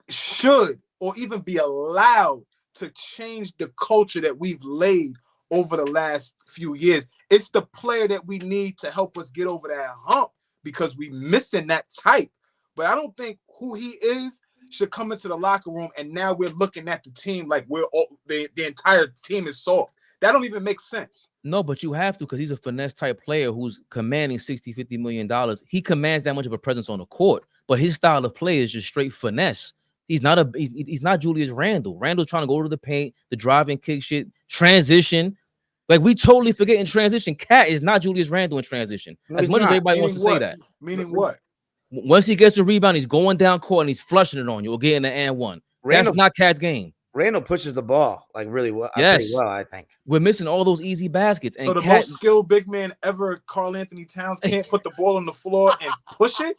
should or even be allowed to change the culture that we've laid over the last few years. It's the player that we need to help us get over that hump because we missing that type. But I don't think who he is should come into the locker room and now we're looking at the team like we're all, the entire team is soft. That don't even make sense. No, but you have to because he's a finesse type player who's commanding $60-50 million. He commands that much of a presence on the court, but his style of play is just straight finesse. He's not Julius Randle. Randle's trying to go to the paint, the drive and kick shit, transition. Like we totally forget in transition. Cat is not Julius Randle in transition. As much as everybody wants to say that. Meaning what? Once he gets a rebound, he's going down court and he's flushing it on you or getting the and one. That's not Cat's game. Randall pushes the ball like really well. Yes, well, I think we're missing all those easy baskets. And so the most skilled big man ever, Karl Anthony Towns, can't put the ball on the floor and push it.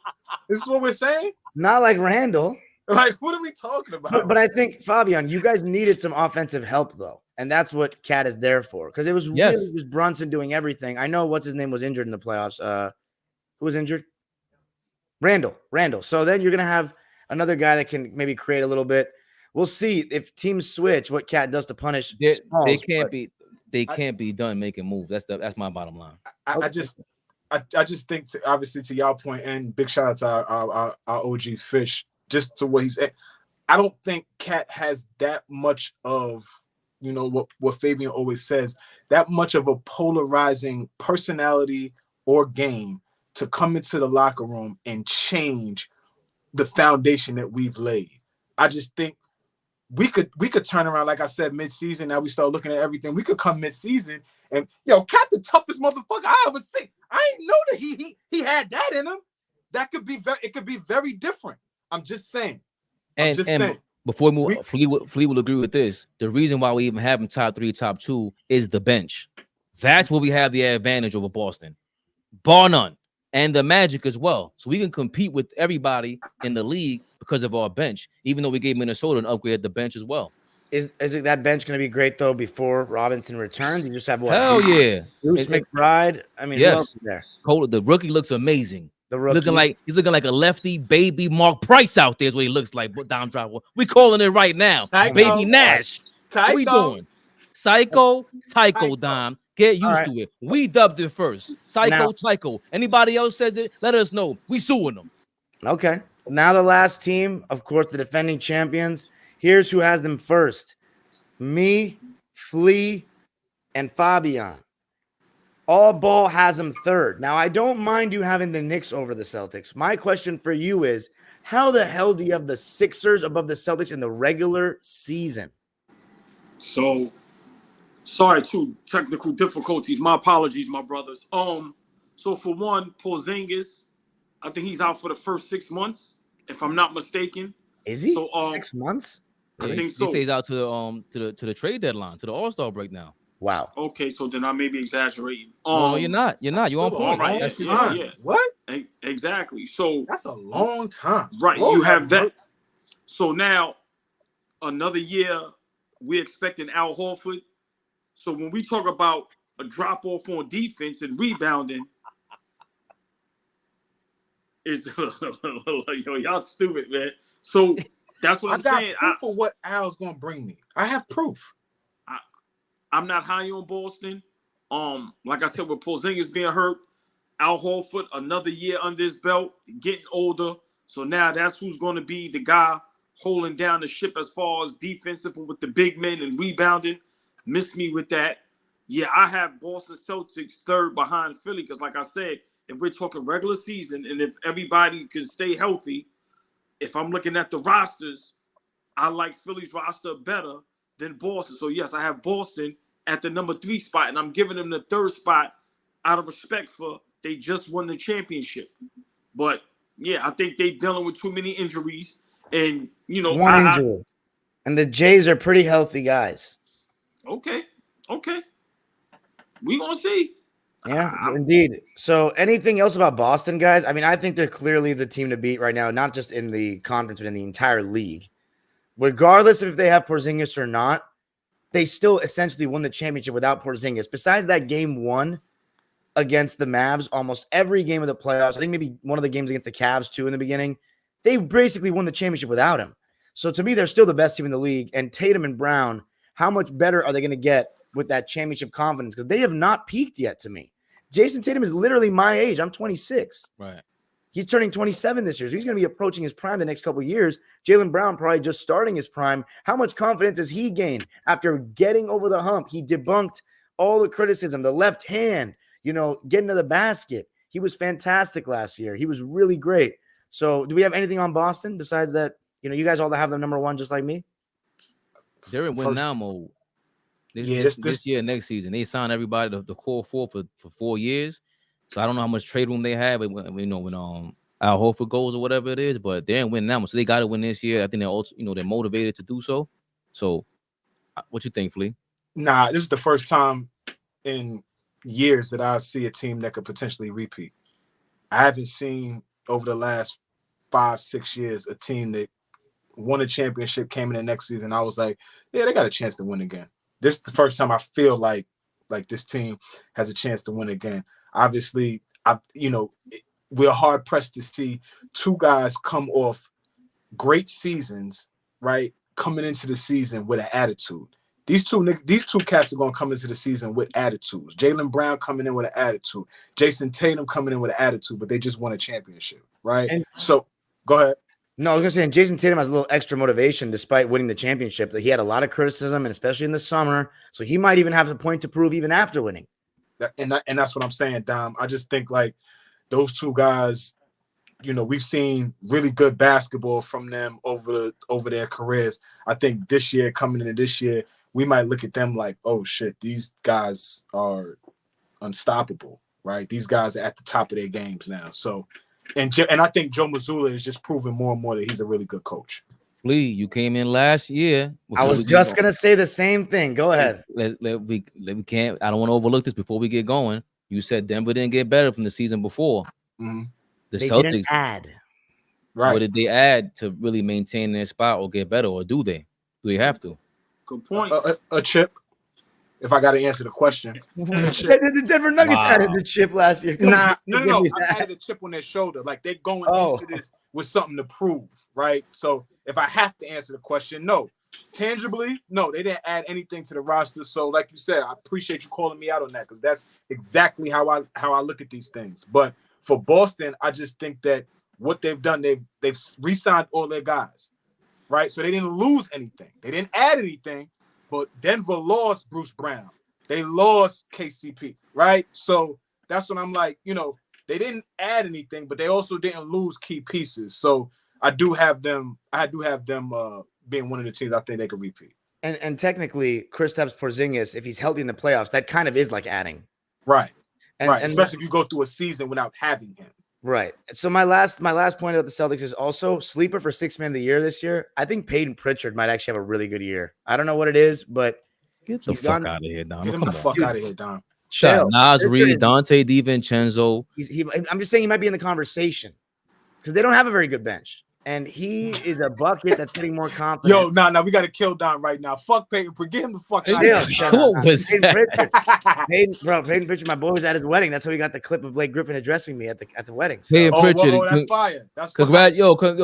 This is what we're saying. Not like Randall. Like what are we talking about? But I think Fabian, you guys needed some offensive help though, and that's what Cat is there for. Because it was really just Brunson doing everything. I know what's his name was injured in the playoffs. Who was injured? Randall. So then you're gonna have another guy that can maybe create a little bit. We'll see if teams switch what Cat does to punish. They can't be done making moves. That's my bottom line. I just think obviously to y'all point, and big shout out to our OG Fish, just to what he said. I don't think Cat has that much of, you know, what Fabian always says, that much of a polarizing personality or game to come into the locker room and change the foundation that we've laid. I just think we could turn around, like I said, mid-season. Now we start looking at everything. We could come mid-season and Cat the toughest motherfucker I ever seen. I didn't know that he had that in him. That could be it could be very different. I'm just saying. Before we move, Flea will agree with this. The reason why we even have him top 3, top 2 is the bench. That's where we have the advantage over Boston, bar none, and the Magic as well. So we can compete with everybody in the league because of our bench, even though we gave Minnesota an upgrade at the bench as well. Is it that bench going to be great though before Robinson returns? You just have what? Hell yeah, Bruce McBride. I mean, yes, who else is there? The rookie looks amazing. The rookie he's looking like a lefty baby Mark Price out there is what he looks like. But down drive, we calling it right now, baby Nash. What we doing? Psycho, Tycho, Dom. Get used to it. We dubbed it first. Psycho, Tycho. Anybody else says it, let us know. We suing them. Okay. Now the last team, of course, the defending champions. Here's who has them first. Me, Flea, and Fabian. All Ball has them third. Now, I don't mind you having the Knicks over the Celtics. My question for you is, how the hell do you have the Sixers above the Celtics in the regular season? So, sorry, too, technical difficulties. My apologies, my brothers. So for one, Porzingis, I think he's out for the first 6 months, if I'm not mistaken. Is he? So, 6 months? I think so. He stays out to the trade deadline, to the All-Star break now. Wow. Okay, so then I may be exaggerating. No, you're not. You're on point. Right. That's Yeah. What? Exactly. So that's a long time. Right. You have that. So now, another year, we're expecting Al Horford. So when we talk about a drop off on defense and rebounding, is y'all stupid, man. So that's what I'm saying. I got proof for what Al's gonna bring me. I have proof. I'm not high on Boston. Like I said, with Porzingis being hurt, Al Horford, another year under his belt, getting older. So now that's who's going to be the guy holding down the ship as far as defensive with the big men and rebounding. Miss me with that. Yeah, I have Boston Celtics third behind Philly because, like I said, if we're talking regular season and if everybody can stay healthy, if I'm looking at the rosters, I like Philly's roster better than Boston. So, yes, I have Boston at the number 3 spot, and I'm giving them the 3rd spot out of respect for they just won the championship. But, yeah, I think they're dealing with too many injuries. And, one injury. And the Jays are pretty healthy guys. Okay. We going to see. Yeah, indeed. So anything else about Boston, guys? I mean, I think they're clearly the team to beat right now, not just in the conference, but in the entire league. Regardless of if they have Porzingis or not, they still essentially won the championship without Porzingis. Besides that game 1 against the Mavs, almost every game of the playoffs, I think maybe one of the games against the Cavs too in the beginning, they basically won the championship without him. So to me, they're still the best team in the league. And Tatum and Brown, how much better are they going to get with that championship confidence because they have not peaked yet to me. Jason Tatum is literally my age. I'm 26. Right. He's turning 27 this year. So he's going to be approaching his prime the next couple of years. Jaylen Brown probably just starting his prime. How much confidence has he gained after getting over the hump? He debunked all the criticism, the left hand, getting to the basket. He was fantastic last year. He was really great. So do we have anything on Boston besides that? You guys all have them number one just like me? They're in win now mode. This year, next season, they signed everybody the core four for 4 years. So I don't know how much trade room they have. When Al Horford goes or whatever it is, but they're in win now, so they got to win this year. I think they're also, they're motivated to do so. So, what you think, Flea? Nah, this is the first time in years that I see a team that could potentially repeat. I haven't seen over the last 5-6 years a team that won a championship, came in the next season. I was like, yeah, they got a chance to win again. This is the first time I feel like this team has a chance to win again. Obviously, we're hard pressed to see two guys come off great seasons, right? Coming into the season with an attitude. These two cats are going to come into the season with attitudes. Jaylen Brown coming in with an attitude. Jason Tatum coming in with an attitude, but they just won a championship, right? So, go ahead. No, I was going to say, and Jason Tatum has a little extra motivation despite winning the championship. That he had a lot of criticism, and especially in the summer. So he might even have a point to prove even after winning. And that's what I'm saying, Dom. I just think like those two guys, we've seen really good basketball from them over their careers. I think this year, coming into this year, we might look at them like, oh shit, these guys are unstoppable, right? These guys are at the top of their games now. So, and I think Joe Mazzulla is just proving more and more that he's a really good coach. Flea, you came in last year. I was just gonna say the same thing. Go ahead. We can't. I don't want to overlook this before we get going. You said Denver didn't get better from the season before. Mm-hmm. The they Celtics didn't add. Right. What did they add to really maintain their spot or get better, or do they? Do they have to? Good point. A chip. If I got to answer the question, the Denver Nuggets added the chip last year. No. I added a chip on their shoulder. Like they're going into this with something to prove, right? So if I have to answer the question, no. Tangibly, no, they didn't add anything to the roster. So, like you said, I appreciate you calling me out on that because that's exactly how I look at these things. But for Boston, I just think that what they've done, they've re-signed all their guys, right? So they didn't lose anything. They didn't add anything. But Denver lost Bruce Brown. They lost KCP, right? So that's when I'm like, they didn't add anything, but they also didn't lose key pieces. So I do have them being one of the teams I think they could repeat. And technically, Kristaps Porzingis, if he's healthy in the playoffs, that kind of is like adding. Right. And especially if you go through a season without having him. Right. So my last point about the Celtics is also sleeper for sixth man of the year this year. I think Peyton Pritchard might actually have a really good year. I don't know what it is, but get the fuck out of here, Dom. Get him the fuck out of here, Dom. Chill. Nas Reed, Dante DiVincenzo. I'm just saying he might be in the conversation because they don't have a very good bench. And he is a bucket that's getting more confident. Yo, no, we got to kill Don right now. Fuck Peyton. Get him the fuck out of here. What was Peyton Pritchard, my boy was at his wedding. That's how we got the clip of Blake Griffin addressing me at the wedding. So. Peyton Pritchard. That's fire. That's congrats,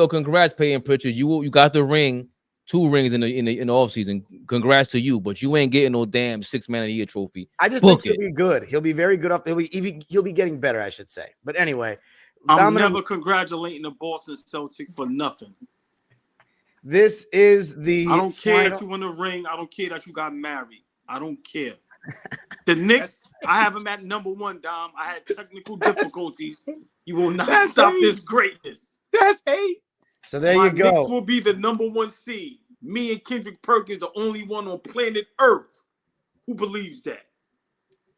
congrats, Peyton Pritchard. You got the ring, 2 rings in the offseason. Congrats to you, but you ain't getting no damn 6 man of the year trophy. I just think he'll be good. He'll be very good. He'll be getting better, I should say. But anyway. I'm never congratulating the Boston Celtics for nothing. This is the. I don't care if you win the ring. I don't care that you got married. I don't care. The Knicks, I have them at number 1, Dom. I had technical difficulties. You will not stop this greatness. That's hate. So there you go. Knicks will be the number 1 seed. Me and Kendrick Perkins, the only one on planet Earth who believes that.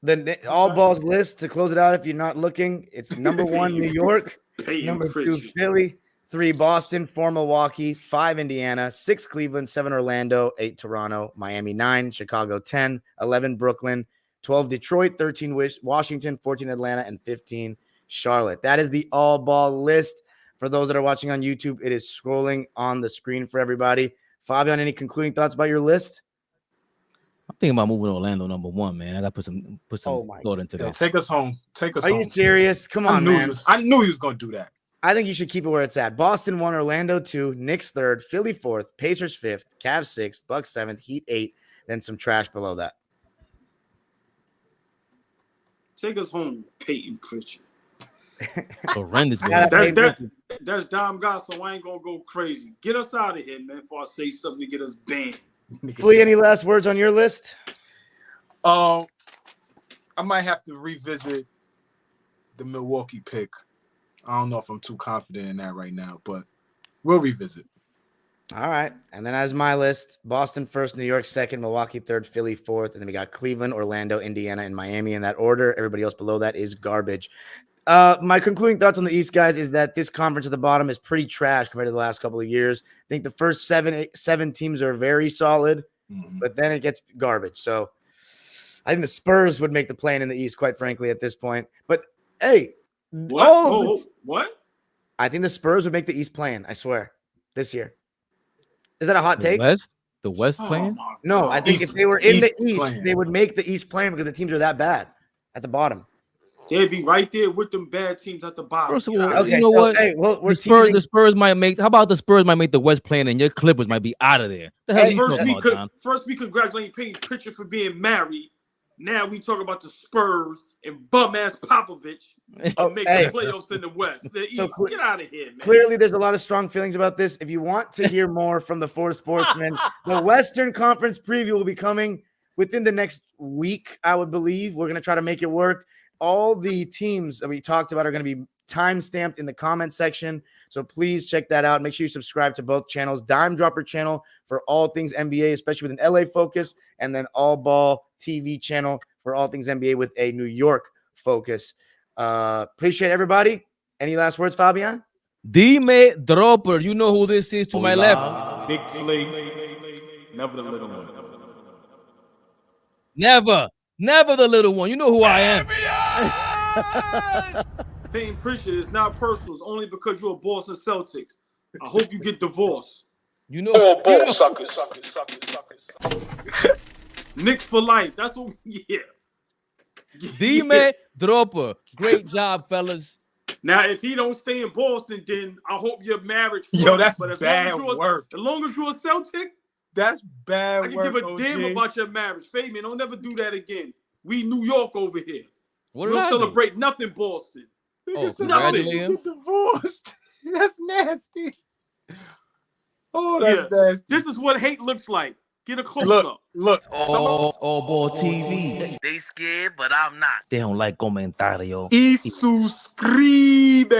The all balls list to close it out. If you're not looking, it's number 1 New York, number 2 Philly, 3 Boston, 4 Milwaukee, 5 Indiana, 6 Cleveland, 7 Orlando, 8 Toronto, Miami 9, Chicago 10, 11 Brooklyn, 12 Detroit, 13 Washington, 14 Atlanta, and 15 Charlotte. That is the all ball list. For those that are watching on YouTube, it is scrolling on the screen for everybody. Fabian, any concluding thoughts about your list? I'm thinking about moving to Orlando number 1, man. I got to put some thought into that. Take us home. Are you serious? Come on, man. I knew he was going to do that. I think you should keep it where it's at. Boston 1, Orlando 2, Knicks 3rd, Philly 4th, Pacers 5th, Cavs 6th, Bucks 7th, Heat 8th, then some trash below that. Take us home, Peyton Pritchard. Horrendous. Man. That's Dom God, so I ain't gonna go crazy. Get us out of here, man, before I say something to get us banned. Flea, any last words on your list? I might have to revisit the Milwaukee pick. I don't know if I'm too confident in that right now, but we'll revisit. All right. And then as my list, Boston first, New York second, Milwaukee third, Philly fourth. And then we got Cleveland, Orlando, Indiana, and Miami in that order. Everybody else below that is garbage. My concluding thoughts on the East, guys, is that this conference at the bottom is pretty trash compared to the last couple of years. I think the first seven teams are very solid, but then it gets garbage. So I think the Spurs would make the play in the East, quite frankly, at this point. But, hey. What? I think the Spurs would make the East play in, I swear, this year. Is that a hot take? The West playing? No, I think if they were in the East, they would make the East playing because the teams are that bad at the bottom. They'd be right there with them bad teams at the bottom. First of all, okay, you know what? Hey, well, the Spurs might make. How about the Spurs might make the West playing, and your Clippers might be out of there? The hell first we congratulate Peyton Pritchard for being married. Now we talk about the Spurs and bum ass Popovich make the playoffs in the West. The East, get out of here, man. Clearly, there's a lot of strong feelings about this. If you want to hear more from the four sportsmen, the Western Conference preview will be coming within the next week, I would believe. We're going to try to make it work. All the teams that we talked about are going to be time-stamped in the comment section. So please check that out. Make sure you subscribe to both channels. Dime Dropper channel for all things NBA, especially with an LA focus, and then All Ball TV channel for all things NBA with a New York focus. Appreciate everybody. Any last words, Fabian? Dime Dropper. You know who this is to my left. Big Flea. Never the little one. Never the little one. You know who I am. Paying Pritchard is not personal. It's only because you're a Boston Celtics. I hope you get divorced. You know. Suckers. Knicks for life. That's what we hear. Dime Dropper. Great job, fellas. Now, if he don't stay in Boston, then I hope your marriage. Yo, that's but bad work. As long as you're a Celtic, that's bad work. I can give a damn about your marriage. Fabian, don't never do that again. We New York over here. We don't celebrate nothing, Boston. Nothing. Get divorced. That's nasty. Oh, that's nasty. This is what hate looks like. Get a close up. Look. All Ball TV. They scared, but I'm not. They don't like comentario. Y suscribe.